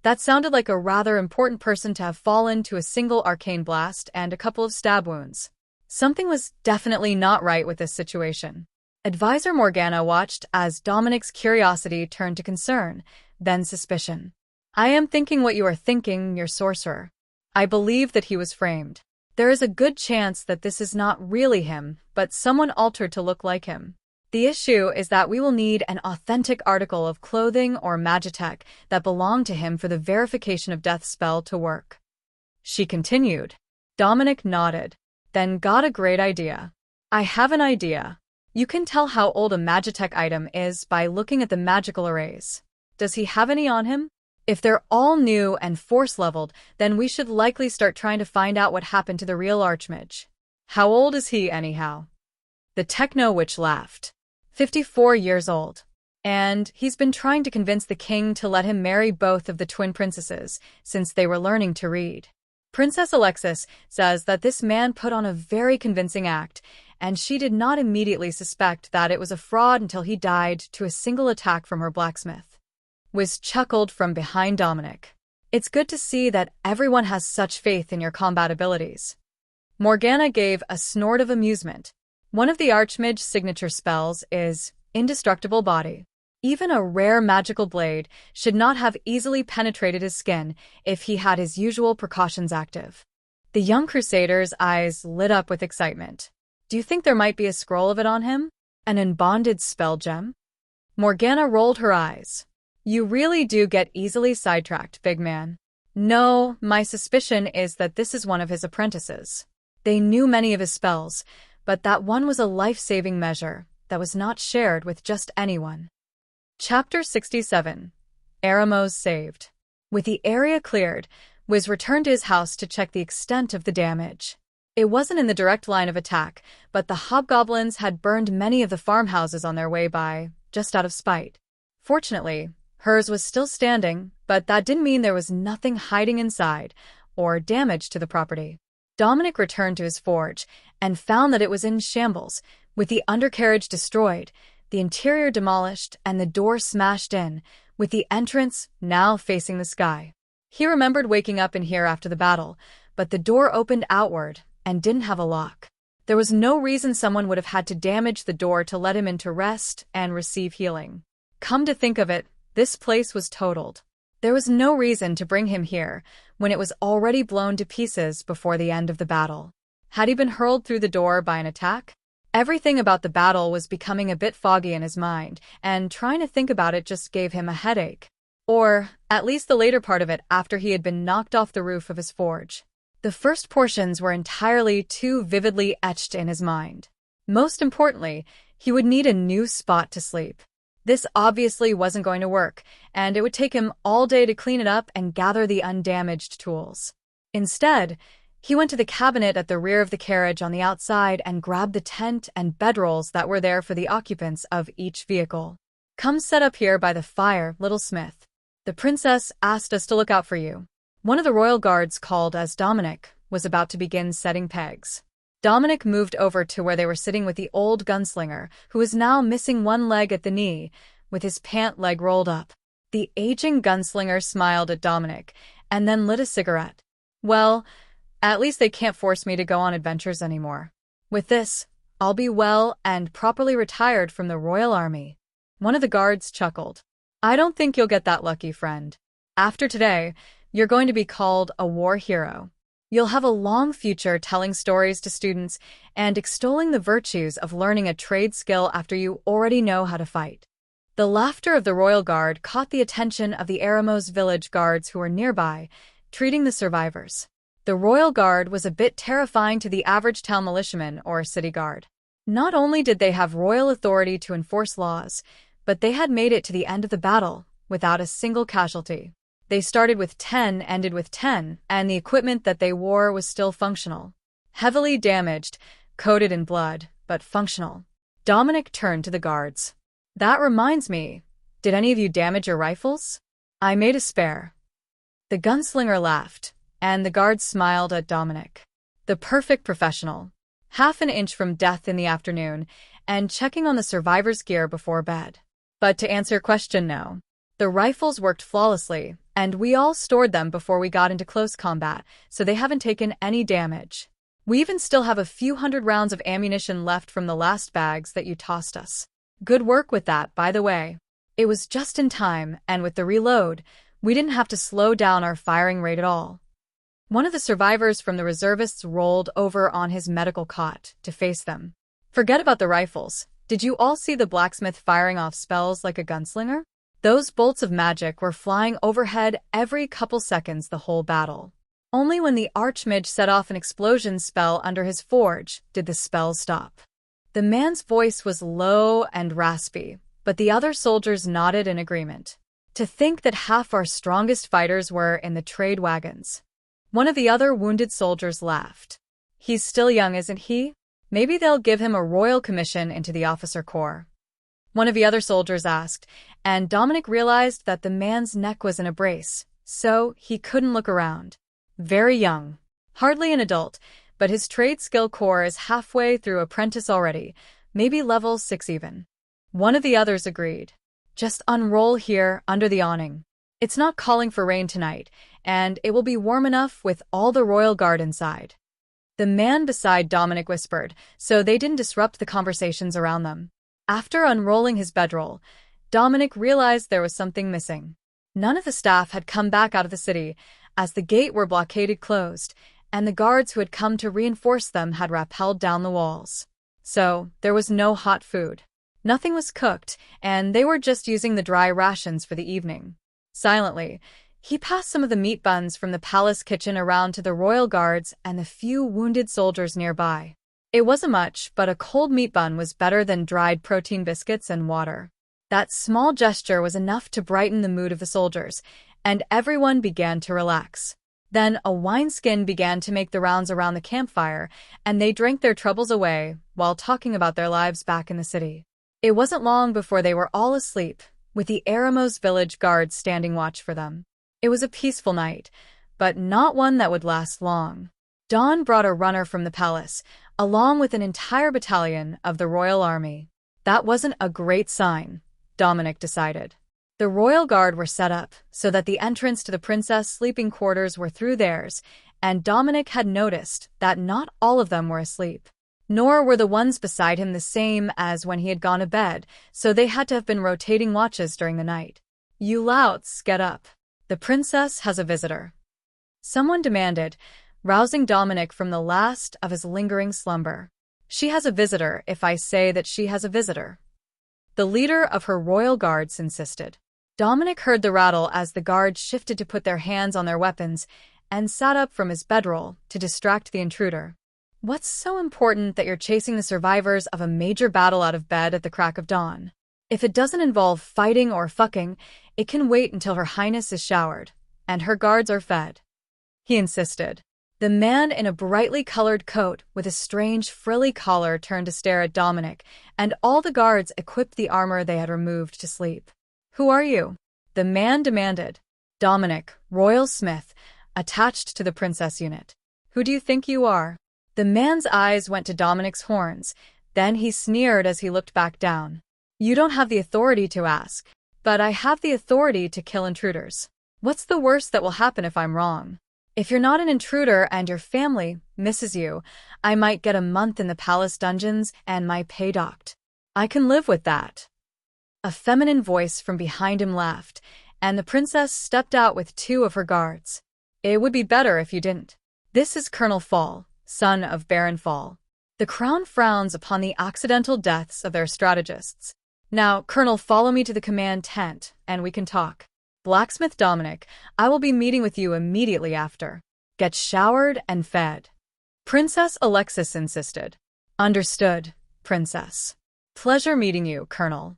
That sounded like a rather important person to have fallen to a single arcane blast and a couple of stab wounds. Something was definitely not right with this situation. Advisor Morgana watched as Dominic's curiosity turned to concern, then suspicion. I am thinking what you are thinking, your sorcerer. I believe that he was framed. There is a good chance that this is not really him, but someone altered to look like him. The issue is that we will need an authentic article of clothing or magitech that belonged to him for the verification of death spell to work. She continued. Dominic nodded, then got a great idea. I have an idea. You can tell how old a magitech item is by looking at the magical arrays. Does he have any on him? If they're all new and force-leveled, then we should likely start trying to find out what happened to the real Archmage. How old is he, anyhow? The Techno-Witch laughed. 54 years old. And he's been trying to convince the king to let him marry both of the twin princesses since they were learning to read. Princess Alexis says that this man put on a very convincing act, and she did not immediately suspect that it was a fraud until he died to a single attack from her blacksmith. Wiz chuckled from behind Dominic. It's good to see that everyone has such faith in your combat abilities. Morgana gave a snort of amusement. One of the Archmage's signature spells is Indestructible Body. Even a rare magical blade should not have easily penetrated his skin if he had his usual precautions active. The young crusader's eyes lit up with excitement. Do you think there might be a scroll of it on him? An unbonded spell gem? Morgana rolled her eyes. You really do get easily sidetracked, big man. No, my suspicion is that this is one of his apprentices. They knew many of his spells, but that one was a life-saving measure that was not shared with just anyone. Chapter 67. Eremos saved. With the area cleared, Wiz returned to his house to check the extent of the damage. It wasn't in the direct line of attack, but the hobgoblins had burned many of the farmhouses on their way by, just out of spite. Fortunately, hers was still standing, but that didn't mean there was nothing hiding inside, or damage to the property. Dominic returned to his forge, and found that it was in shambles, with the undercarriage destroyed, the interior demolished, and the door smashed in, with the entrance now facing the sky. He remembered waking up in here after the battle, but the door opened outward, and didn't have a lock. There was no reason someone would have had to damage the door to let him in to rest and receive healing. Come to think of it, this place was totaled. There was no reason to bring him here, when it was already blown to pieces before the end of the battle. Had he been hurled through the door by an attack? Everything about the battle was becoming a bit foggy in his mind, and trying to think about it just gave him a headache. Or, at least the later part of it after he had been knocked off the roof of his forge. The first portions were entirely too vividly etched in his mind. Most importantly, he would need a new spot to sleep. This obviously wasn't going to work, and it would take him all day to clean it up and gather the undamaged tools. Instead, he went to the cabinet at the rear of the carriage on the outside and grabbed the tent and bedrolls that were there for the occupants of each vehicle. Come set up here by the fire, little Smith. The princess asked us to look out for you. One of the royal guards, called as Dominic, was about to begin setting pegs. Dominic moved over to where they were sitting with the old gunslinger, who was now missing one leg at the knee, with his pant leg rolled up. The aging gunslinger smiled at Dominic, and then lit a cigarette. Well, at least they can't force me to go on adventures anymore. With this, I'll be well and properly retired from the royal army. One of the guards chuckled. I don't think you'll get that lucky, friend. After today, you're going to be called a war hero. You'll have a long future telling stories to students and extolling the virtues of learning a trade skill after you already know how to fight. The laughter of the royal guard caught the attention of the Eremos village guards who were nearby, treating the survivors. The royal guard was a bit terrifying to the average town militiaman or city guard. Not only did they have royal authority to enforce laws, but they had made it to the end of the battle without a single casualty. They started with 10, ended with 10, and the equipment that they wore was still functional. Heavily damaged, coated in blood, but functional. Dominic turned to the guards. That reminds me, did any of you damage your rifles? I made a spare. The gunslinger laughed. and the guards smiled at Dominic. The perfect professional. Half an inch from death in the afternoon, and checking on the survivor's gear before bed. But to answer your question, no. The rifles worked flawlessly, and we all stored them before we got into close combat, so they haven't taken any damage. We even still have a few hundred rounds of ammunition left from the last bags that you tossed us. Good work with that, by the way. It was just in time, and with the reload, we didn't have to slow down our firing rate at all. One of the survivors from the reservists rolled over on his medical cot to face them. Forget about the rifles. Did you all see the blacksmith firing off spells like a gunslinger? Those bolts of magic were flying overhead every couple seconds the whole battle. Only when the Archmage set off an explosion spell under his forge did the spell stop. The man's voice was low and raspy, but the other soldiers nodded in agreement. To think that half our strongest fighters were in the trade wagons. One of the other wounded soldiers laughed. He's still young, isn't he? Maybe they'll give him a royal commission into the officer corps. One of the other soldiers asked, and Dominic realized that the man's neck was in a brace, so he couldn't look around. Very young. Hardly an adult, but his trade skill core is halfway through apprentice already, maybe level 6 even. One of the others agreed. Just unroll here under the awning. It's not calling for rain tonight, and it will be warm enough with all the royal guard inside. The man beside Dominic whispered, so they didn't disrupt the conversations around them. After unrolling his bedroll, Dominic realized there was something missing. None of the staff had come back out of the city, as the gate were blockaded closed, and the guards who had come to reinforce them had rappelled down the walls. So, there was no hot food. Nothing was cooked, and they were just using the dry rations for the evening. Silently, he passed some of the meat buns from the palace kitchen around to the royal guards and the few wounded soldiers nearby. It wasn't much, but a cold meat bun was better than dried protein biscuits and water. That small gesture was enough to brighten the mood of the soldiers, and everyone began to relax. Then a wineskin began to make the rounds around the campfire, and they drank their troubles away while talking about their lives back in the city. It wasn't long before they were all asleep, with the Eremos village guards standing watch for them. It was a peaceful night, but not one that would last long. Dawn brought a runner from the palace, along with an entire battalion of the royal army. That wasn't a great sign, Dominic decided. The royal guard were set up so that the entrance to the princess' sleeping quarters were through theirs, and Dominic had noticed that not all of them were asleep. Nor were the ones beside him the same as when he had gone to bed, so they had to have been rotating watches during the night. You louts, get up. The princess has a visitor. Someone demanded, rousing Dominic from the last of his lingering slumber. She has a visitor if I say that she has a visitor. The leader of her royal guards insisted. Dominic heard the rattle as the guards shifted to put their hands on their weapons and sat up from his bedroll to distract the intruder. What's so important that you're chasing the survivors of a major battle out of bed at the crack of dawn? If it doesn't involve fighting or fucking, it can wait until Her Highness is showered and her guards are fed. He insisted. The man in a brightly colored coat with a strange frilly collar turned to stare at Dominic, and all the guards equipped the armor they had removed to sleep. Who are you? The man demanded. Dominic, Royal Smith, attached to the princess unit. Who do you think you are? The man's eyes went to Dominic's horns, then he sneered as he looked back down. You don't have the authority to ask, but I have the authority to kill intruders. What's the worst that will happen if I'm wrong? If you're not an intruder and your family misses you, I might get a month in the palace dungeons and my pay docked. I can live with that. A feminine voice from behind him laughed, and the princess stepped out with 2 of her guards. It would be better if you didn't. This is Colonel Fall, son of Baron Fall. The crown frowns upon the accidental deaths of their strategists. Now, Colonel, follow me to the command tent, and we can talk. Blacksmith Dominic, I will be meeting with you immediately after. Get showered and fed. Princess Alexis insisted. Understood, Princess. Pleasure meeting you, Colonel.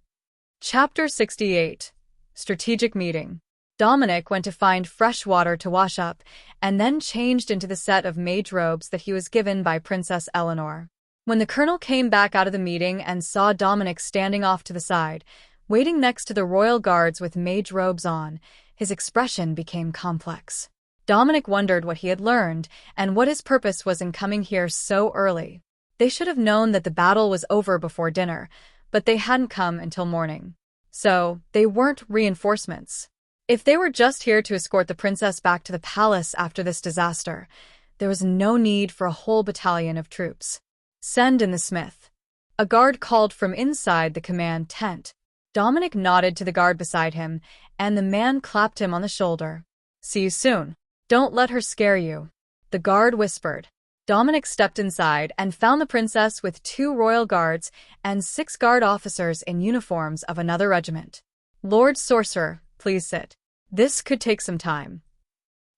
Chapter 68. Strategic Meeting. Dominic went to find fresh water to wash up, and then changed into the set of mage robes that he was given by Princess Eleanor. When the colonel came back out of the meeting and saw Dominic standing off to the side, waiting next to the royal guards with mage robes on, his expression became complex. Dominic wondered what he had learned and what his purpose was in coming here so early. They should have known that the battle was over before dinner, but they hadn't come until morning. So, they weren't reinforcements. If they were just here to escort the princess back to the palace after this disaster, there was no need for a whole battalion of troops. Send in the smith. A guard called from inside the command tent. Dominic nodded to the guard beside him, and the man clapped him on the shoulder. See you soon. Don't let her scare you. The guard whispered. Dominic stepped inside and found the princess with 2 royal guards and 6 guard officers in uniforms of another regiment. Lord Sorcerer, please sit. This could take some time.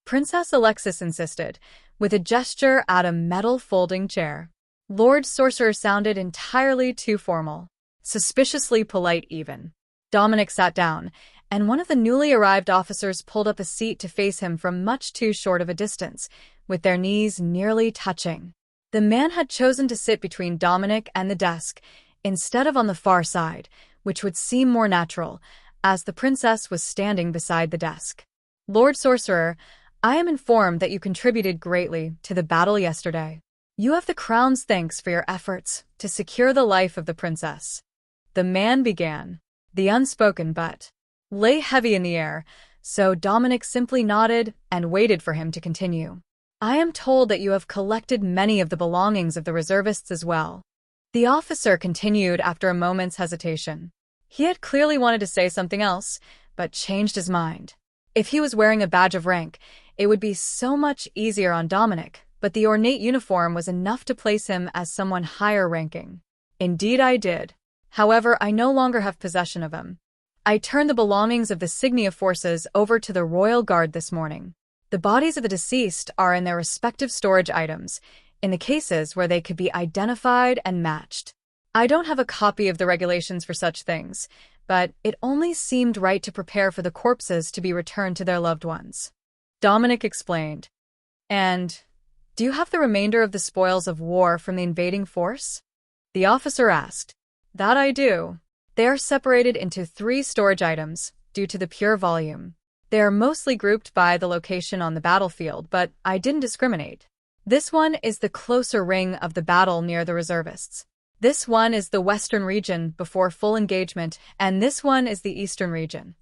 Princess Alexis insisted, with a gesture at a metal folding chair. Lord Sorcerer sounded entirely too formal. Suspiciously polite even. Dominic sat down, and one of the newly arrived officers pulled up a seat to face him from much too short of a distance, with their knees nearly touching. The man had chosen to sit between Dominic and the desk, instead of on the far side, which would seem more natural, as the princess was standing beside the desk. Lord Sorcerer, I am informed that you contributed greatly to the battle yesterday. You have the crown's thanks for your efforts to secure the life of the princess. The man began. The unspoken but lay heavy in the air, so Dominic simply nodded and waited for him to continue. I am told that you have collected many of the belongings of the reservists as well. The officer continued after a moment's hesitation. He had clearly wanted to say something else, but changed his mind. If he was wearing a badge of rank, it would be so much easier on Dominic, but the ornate uniform was enough to place him as someone higher ranking. Indeed I did. However, I no longer have possession of them. I turned the belongings of the Signia forces over to the Royal Guard this morning. The bodies of the deceased are in their respective storage items, in the cases where they could be identified and matched. I don't have a copy of the regulations for such things, but it only seemed right to prepare for the corpses to be returned to their loved ones. Dominic explained. And, do you have the remainder of the spoils of war from the invading force? The officer asked. That I do. They are separated into 3 storage items, due to the pure volume. They are mostly grouped by the location on the battlefield, but I didn't discriminate. This one is the closer ring of the battle near the reservists. This one is the western region before full engagement, and this one is the eastern region.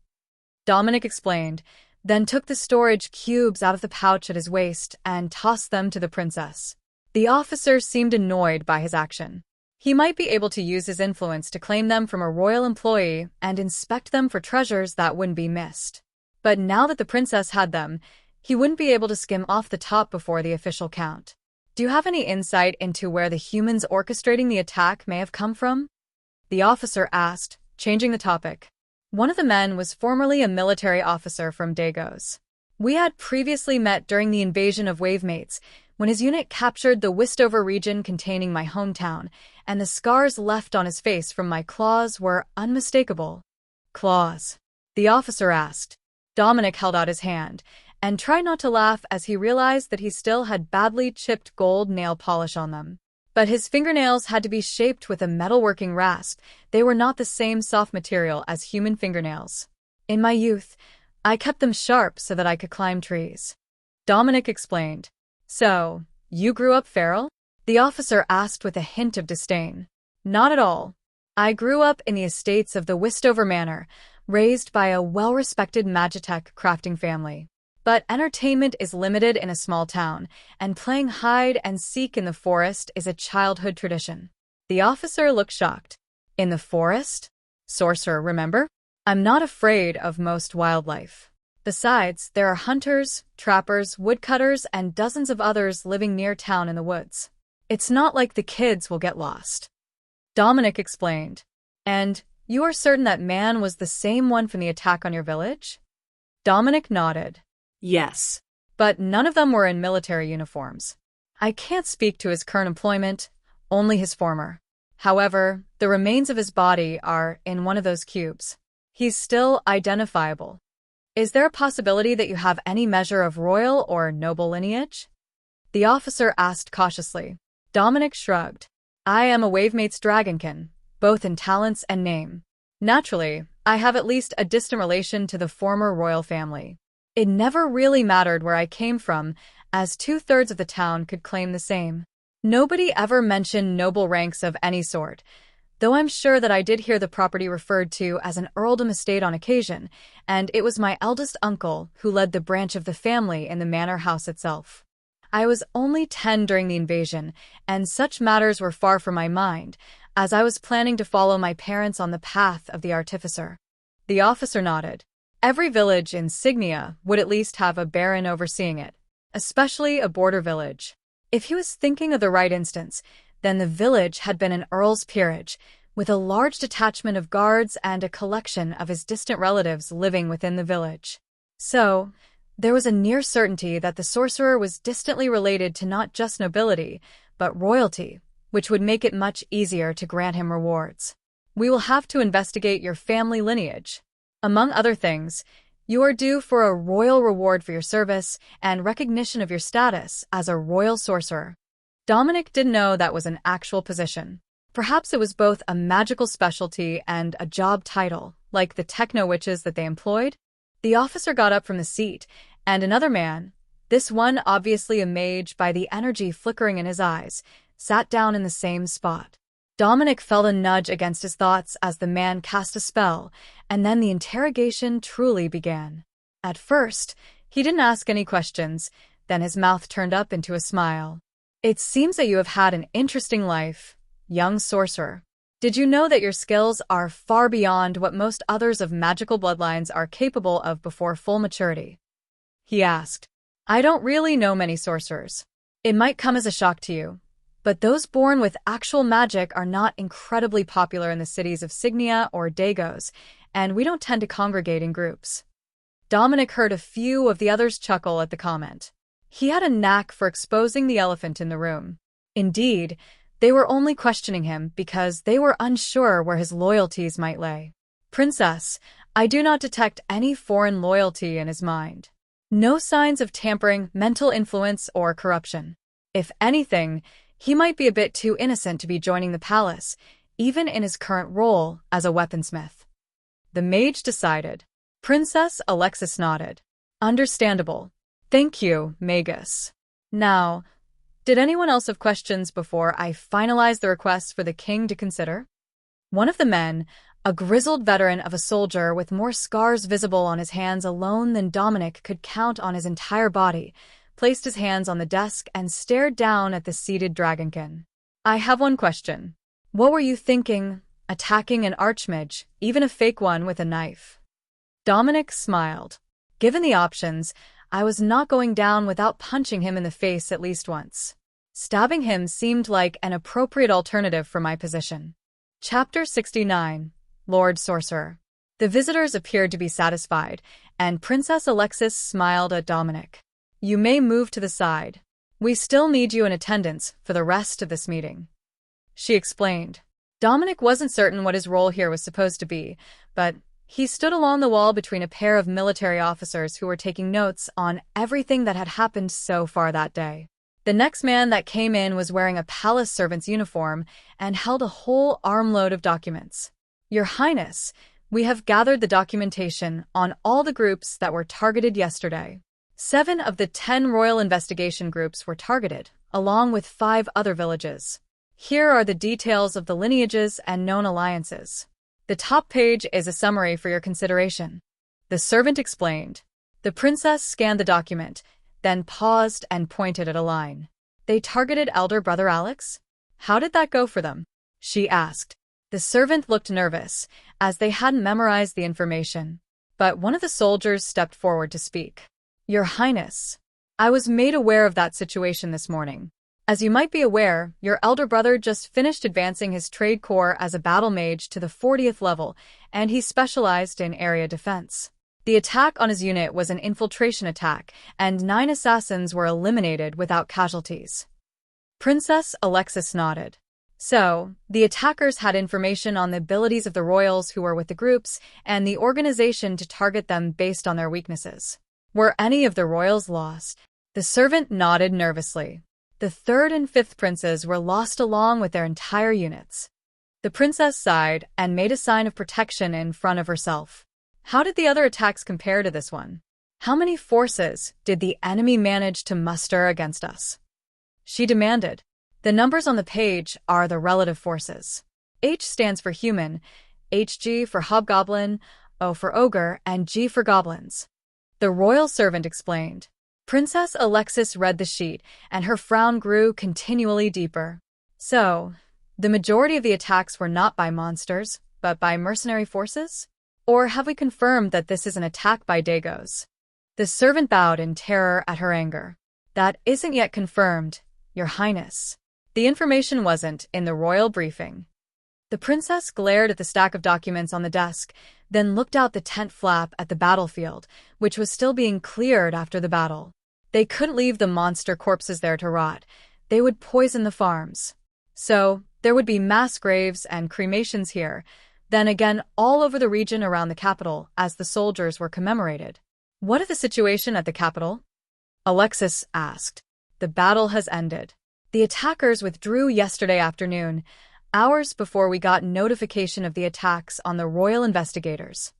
Dominic explained, then took the storage cubes out of the pouch at his waist and tossed them to the princess. The officer seemed annoyed by his action. He might be able to use his influence to claim them from a royal employee and inspect them for treasures that wouldn't be missed. But now that the princess had them, he wouldn't be able to skim off the top before the official count. Do you have any insight into where the humans orchestrating the attack may have come from? The officer asked, changing the topic. One of the men was formerly a military officer from Dagos. We had previously met during the invasion of Wavemates, when his unit captured the Westover region containing my hometown, and the scars left on his face from my claws were unmistakable. Claws? The officer asked. Dominic held out his hand, and tried not to laugh as he realized that he still had badly chipped gold nail polish on them. But his fingernails had to be shaped with a metalworking rasp. They were not the same soft material as human fingernails. In my youth, I kept them sharp so that I could climb trees. Dominic explained. So, you grew up feral? The officer asked with a hint of disdain. Not at all. I grew up in the estates of the Westover Manor, raised by a well-respected Magitech crafting family. But entertainment is limited in a small town, and playing hide and seek in the forest is a childhood tradition. The officer looked shocked. In the forest? Sorcerer, remember? I'm not afraid of most wildlife. Besides, there are hunters, trappers, woodcutters, and dozens of others living near town in the woods. It's not like the kids will get lost. Dominic explained. And you are certain that man was the same one from the attack on your village? Dominic nodded. Yes. But none of them were in military uniforms. I can't speak to his current employment, only his former. However, the remains of his body are in one of those cubes. He's still identifiable. Is there a possibility that you have any measure of royal or noble lineage? The officer asked cautiously. Dominic shrugged. I am a Wavemates dragonkin, both in talents and name. Naturally, I have at least a distant relation to the former royal family. It never really mattered where I came from, as 2/3 of the town could claim the same. Nobody ever mentioned noble ranks of any sort, though I'm sure that I did hear the property referred to as an earldom estate on occasion, and it was my eldest uncle who led the branch of the family in the manor house itself. I was only 10 during the invasion, and such matters were far from my mind, as I was planning to follow my parents on the path of the artificer. The officer nodded. Every village in Signia would at least have a baron overseeing it, especially a border village. If he was thinking of the right instance, then the village had been an earl's peerage, with a large detachment of guards and a collection of his distant relatives living within the village. So, there was a near certainty that the sorcerer was distantly related to not just nobility, but royalty, which would make it much easier to grant him rewards. We will have to investigate your family lineage. Among other things, you are due for a royal reward for your service and recognition of your status as a royal sorcerer. Dominic didn't know that was an actual position. Perhaps it was both a magical specialty and a job title, like the techno-witches that they employed. The officer got up from the seat, and another man, this one obviously a mage by the energy flickering in his eyes, sat down in the same spot. Dominic felt a nudge against his thoughts as the man cast a spell, and then the interrogation truly began. At first, he didn't ask any questions, then his mouth turned up into a smile. It seems that you have had an interesting life, young sorcerer. Did you know that your skills are far beyond what most others of magical bloodlines are capable of before full maturity? He asked. I don't really know many sorcerers. It might come as a shock to you, but those born with actual magic are not incredibly popular in the cities of Signia or Dagos, and we don't tend to congregate in groups. Dominic heard a few of the others chuckle at the comment. He had a knack for exposing the elephant in the room. Indeed, they were only questioning him because they were unsure where his loyalties might lay. Princess, I do not detect any foreign loyalty in his mind. No signs of tampering, mental influence, or corruption. If anything, he might be a bit too innocent to be joining the palace, even in his current role as a weaponsmith. The mage decided. Princess Alexis nodded. Understandable. Thank you, Magus. Now, did anyone else have questions before I finalize the request for the king to consider? One of the men, a grizzled veteran of a soldier with more scars visible on his hands alone than Dominic could count on his entire body, placed his hands on the desk and stared down at the seated dragonkin. I have one question. What were you thinking, attacking an archmage, even a fake one with a knife? Dominic smiled. Given the options, I was not going down without punching him in the face at least once. Stabbing him seemed like an appropriate alternative for my position. Chapter 69. Lord Sorcerer. The visitors appeared to be satisfied, and Princess Alexis smiled at Dominic. You may move to the side. We still need you in attendance for the rest of this meeting, she explained. Dominic wasn't certain what his role here was supposed to be, but he stood along the wall between a pair of military officers who were taking notes on everything that had happened so far that day. The next man that came in was wearing a palace servant's uniform and held a whole armload of documents. Your Highness, we have gathered the documentation on all the groups that were targeted yesterday. 7 of the 10 royal investigation groups were targeted, along with 5 other villages. Here are the details of the lineages and known alliances. The top page is a summary for your consideration. The servant explained. The princess scanned the document, then paused and pointed at a line. They targeted elder brother Alex? How did that go for them? She asked. The servant looked nervous, as they hadn't memorized the information. But one of the soldiers stepped forward to speak. Your Highness, I was made aware of that situation this morning. As you might be aware, your elder brother just finished advancing his trade corps as a battle mage to the 40th level, and he specialized in area defense. The attack on his unit was an infiltration attack, and 9 assassins were eliminated without casualties. Princess Alexis nodded. So, the attackers had information on the abilities of the royals who were with the groups, and the organization to target them based on their weaknesses. Were any of the royals lost? The servant nodded nervously. The 3rd and 5th princes were lost along with their entire units. The princess sighed and made a sign of protection in front of herself. How did the other attacks compare to this one? How many forces did the enemy manage to muster against us? She demanded. The numbers on the page are the relative forces. H stands for human, HG for hobgoblin, O for ogre, and G for goblins. The royal servant explained. Princess Alexis read the sheet, and her frown grew continually deeper. So, the majority of the attacks were not by monsters, but by mercenary forces? Or have we confirmed that this is an attack by Dagos? The servant bowed in terror at her anger. That isn't yet confirmed, Your Highness. The information wasn't in the royal briefing. The princess glared at the stack of documents on the desk, then looked out the tent flap at the battlefield, which was still being cleared after the battle. They couldn't leave the monster corpses there to rot. They would poison the farms. So, there would be mass graves and cremations here, then again all over the region around the capital as the soldiers were commemorated. What of the situation at the capital? Alexis asked. The battle has ended. The attackers withdrew yesterday afternoon, hours before we got notification of the attacks on the royal investigators.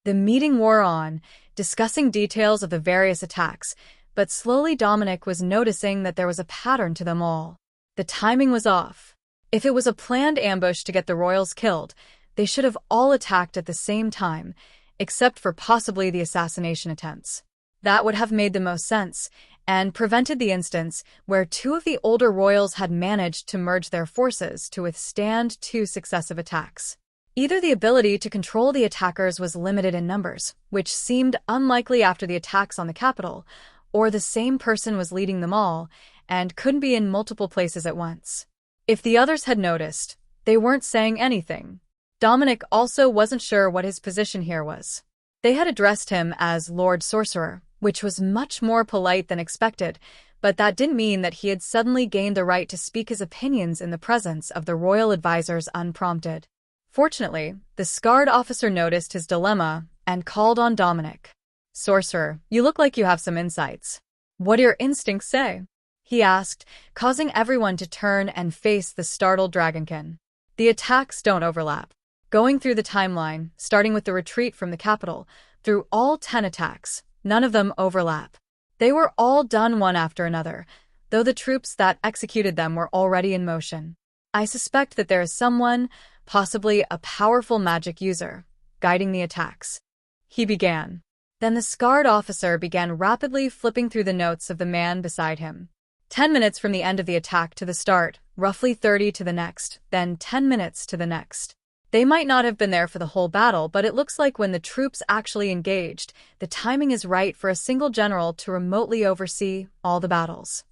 The meeting wore on, discussing details of the various attacks, but slowly Dominic was noticing that there was a pattern to them all. The timing was off. If it was a planned ambush to get the royals killed, they should have all attacked at the same time, except for possibly the assassination attempts. That would have made the most sense, and prevented the instance where two of the older royals had managed to merge their forces to withstand two successive attacks. Either the ability to control the attackers was limited in numbers, which seemed unlikely after the attacks on the capital, or the same person was leading them all, and couldn't be in multiple places at once. If the others had noticed, they weren't saying anything. Dominic also wasn't sure what his position here was. They had addressed him as Lord Sorcerer, which was much more polite than expected, but that didn't mean that he had suddenly gained the right to speak his opinions in the presence of the royal advisors unprompted. Fortunately, the scarred officer noticed his dilemma and called on Dominic. Sorcerer, you look like you have some insights. What do your instincts say? He asked, causing everyone to turn and face the startled dragonkin. The attacks don't overlap. Going through the timeline, starting with the retreat from the capital, through all 10 attacks, none of them overlap. They were all done one after another, though the troops that executed them were already in motion. I suspect that there is someone, possibly a powerful magic user, guiding the attacks. He began. Then the scarred officer began rapidly flipping through the notes of the man beside him. 10 minutes from the end of the attack to the start, roughly 30 to the next, then 10 minutes to the next. They might not have been there for the whole battle, but it looks like when the troops actually engaged, the timing is right for a single general to remotely oversee all the battles.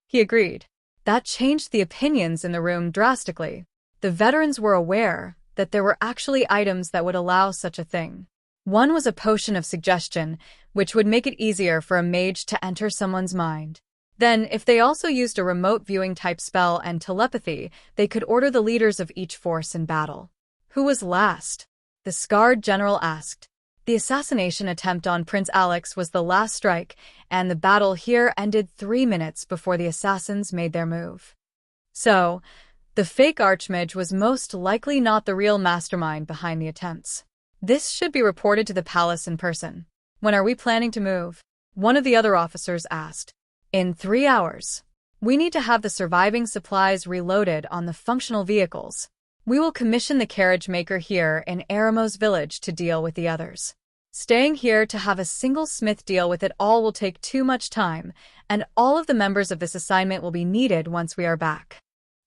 He agreed. That changed the opinions in the room drastically. The veterans were aware that there were actually items that would allow such a thing. One was a potion of suggestion, which would make it easier for a mage to enter someone's mind. Then, if they also used a remote viewing type spell and telepathy, they could order the leaders of each force in battle. Who was last? The scarred general asked. The assassination attempt on Prince Alex was the last strike, and the battle here ended 3 minutes before the assassins made their move. So, the fake archmage was most likely not the real mastermind behind the attempts. This should be reported to the palace in person. When are we planning to move? One of the other officers asked. In 3 hours. We need to have the surviving supplies reloaded on the functional vehicles. We will commission the carriage maker here in Eremos village to deal with the others. Staying here to have a single smith deal with it all will take too much time, and all of the members of this assignment will be needed once we are back.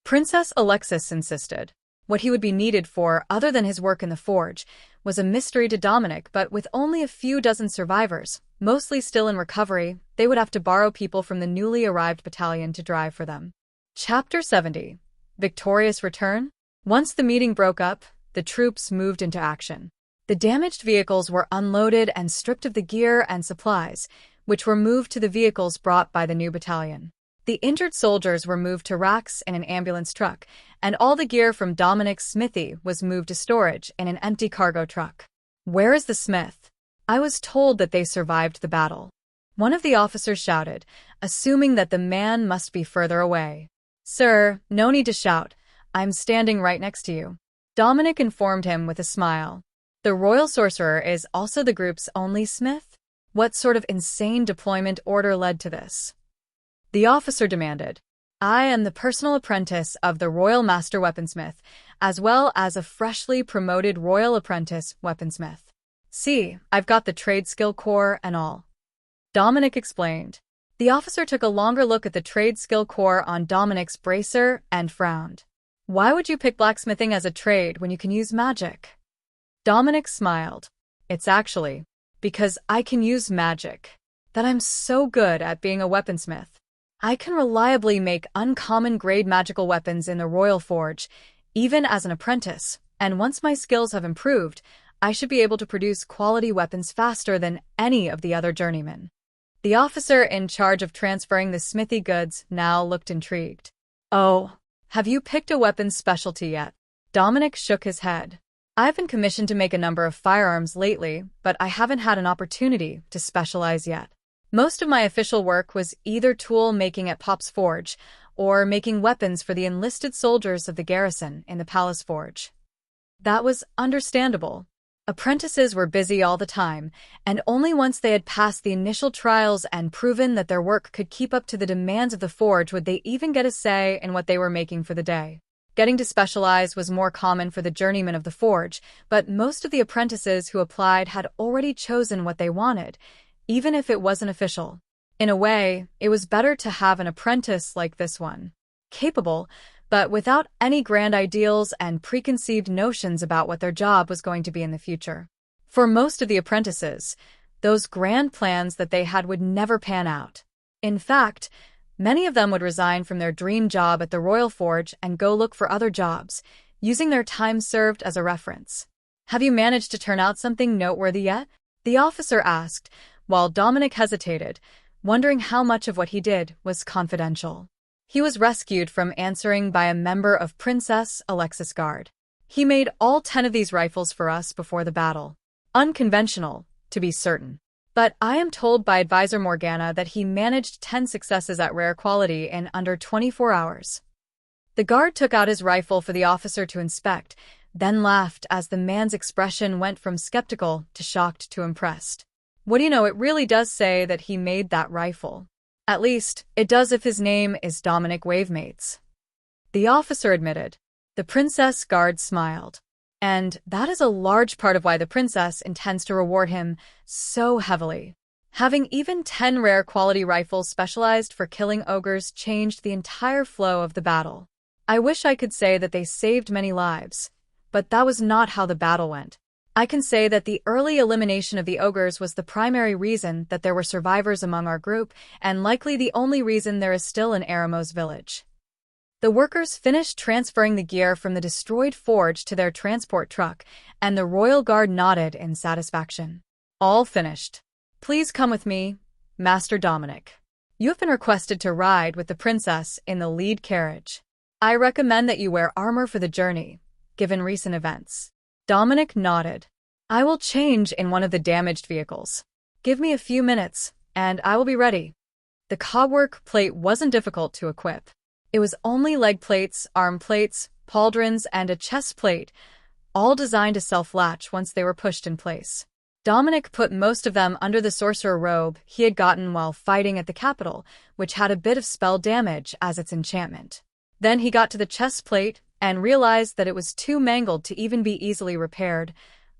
Princess Alexis insisted. What he would be needed for, other than his work in the forge, was a mystery to Dominic, but with only a few dozen survivors, mostly still in recovery, they would have to borrow people from the newly arrived battalion to drive for them. Chapter 70. Victorious Return? Once the meeting broke up, the troops moved into action. The damaged vehicles were unloaded and stripped of the gear and supplies, which were moved to the vehicles brought by the new battalion. The injured soldiers were moved to racks in an ambulance truck, and all the gear from Dominic's smithy was moved to storage in an empty cargo truck. Where is the smith? I was told that they survived the battle. One of the officers shouted, assuming that the man must be further away. Sir, no need to shout. I'm standing right next to you. Dominic informed him with a smile. The royal sorcerer is also the group's only smith? What sort of insane deployment order led to this? The officer demanded. I am the personal apprentice of the Royal Master Weaponsmith, as well as a freshly promoted Royal Apprentice Weaponsmith. See, I've got the trade skill core and all. Dominic explained. The officer took a longer look at the trade skill core on Dominic's bracer and frowned. Why would you pick blacksmithing as a trade when you can use magic? Dominic smiled. It's actually because I can use magic that I'm so good at being a weaponsmith. I can reliably make uncommon grade magical weapons in the Royal Forge, even as an apprentice, and once my skills have improved, I should be able to produce quality weapons faster than any of the other journeymen. The officer in charge of transferring the smithy goods now looked intrigued. Oh, have you picked a weapons specialty yet? Dominic shook his head. I've been commissioned to make a number of firearms lately, but I haven't had an opportunity to specialize yet. Most of my official work was either tool making at Pop's Forge or making weapons for the enlisted soldiers of the garrison in the Palace Forge. That was understandable. Apprentices were busy all the time, and only once they had passed the initial trials and proven that their work could keep up to the demands of the forge would they even get a say in what they were making for the day. Getting to specialize was more common for the journeymen of the forge, but most of the apprentices who applied had already chosen what they wanted, even if it wasn't official. In a way, it was better to have an apprentice like this one. Capable, but without any grand ideals and preconceived notions about what their job was going to be in the future. For most of the apprentices, those grand plans that they had would never pan out. In fact, many of them would resign from their dream job at the Royal Forge and go look for other jobs, using their time served as a reference. Have you managed to turn out something noteworthy yet? The officer asked, while Dominic hesitated, wondering how much of what he did was confidential. He was rescued from answering by a member of Princess Alexis' guard. He made all 10 of these rifles for us before the battle. Unconventional, to be certain. But I am told by Advisor Morgana that he managed 10 successes at rare quality in under 24 hours. The guard took out his rifle for the officer to inspect, then laughed as the man's expression went from skeptical to shocked to impressed. What do you know, it really does say that he made that rifle. At least, it does if his name is Dominic Wavemates. The officer admitted. The princess guard smiled. And that is a large part of why the princess intends to reward him so heavily. Having even 10 rare quality rifles specialized for killing ogres changed the entire flow of the battle. I wish I could say that they saved many lives, but that was not how the battle went. I can say that the early elimination of the ogres was the primary reason that there were survivors among our group, and likely the only reason there is still in Eremos village. The workers finished transferring the gear from the destroyed forge to their transport truck, and the royal guard nodded in satisfaction. All finished. Please come with me, Master Dominic. You have been requested to ride with the princess in the lead carriage. I recommend that you wear armor for the journey, given recent events. Dominic nodded. I will change in one of the damaged vehicles. Give me a few minutes, and I will be ready. The cogwork plate wasn't difficult to equip. It was only leg plates, arm plates, pauldrons, and a chest plate, all designed to self-latch once they were pushed in place. Dominic put most of them under the sorcerer robe he had gotten while fighting at the capital, which had a bit of spell damage as its enchantment. Then he got to the chest plate and realized that it was too mangled to even be easily repaired,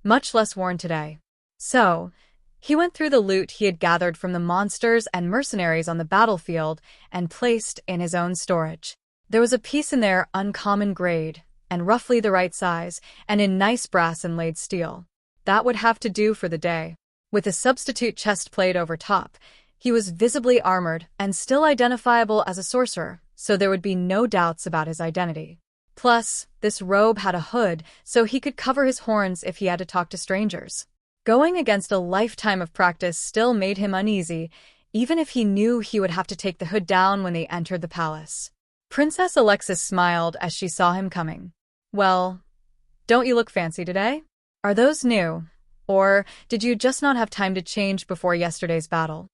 much less worn today. So, he went through the loot he had gathered from the monsters and mercenaries on the battlefield and placed in his own storage. There was a piece in there uncommon grade, and roughly the right size, and in nice brass inlaid steel. That would have to do for the day. With a substitute chest plate over top, he was visibly armored and still identifiable as a sorcerer, so there would be no doubts about his identity. Plus, this robe had a hood, so he could cover his horns if he had to talk to strangers. Going against a lifetime of practice still made him uneasy, even if he knew he would have to take the hood down when they entered the palace. Princess Alexis smiled as she saw him coming. Well, don't you look fancy today? Are those new? Or did you just not have time to change before yesterday's battle?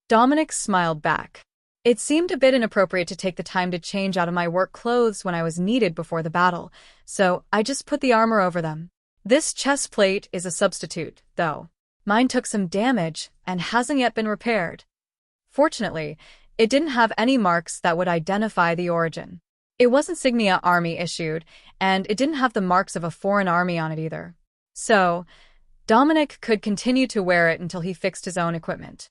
Dominic smiled back. It seemed a bit inappropriate to take the time to change out of my work clothes when I was needed before the battle, so I just put the armor over them. This chest plate is a substitute, though. Mine took some damage and hasn't yet been repaired. Fortunately, it didn't have any marks that would identify the origin. It wasn't Signia Army issued, and it didn't have the marks of a foreign army on it either. So, Dominic could continue to wear it until he fixed his own equipment.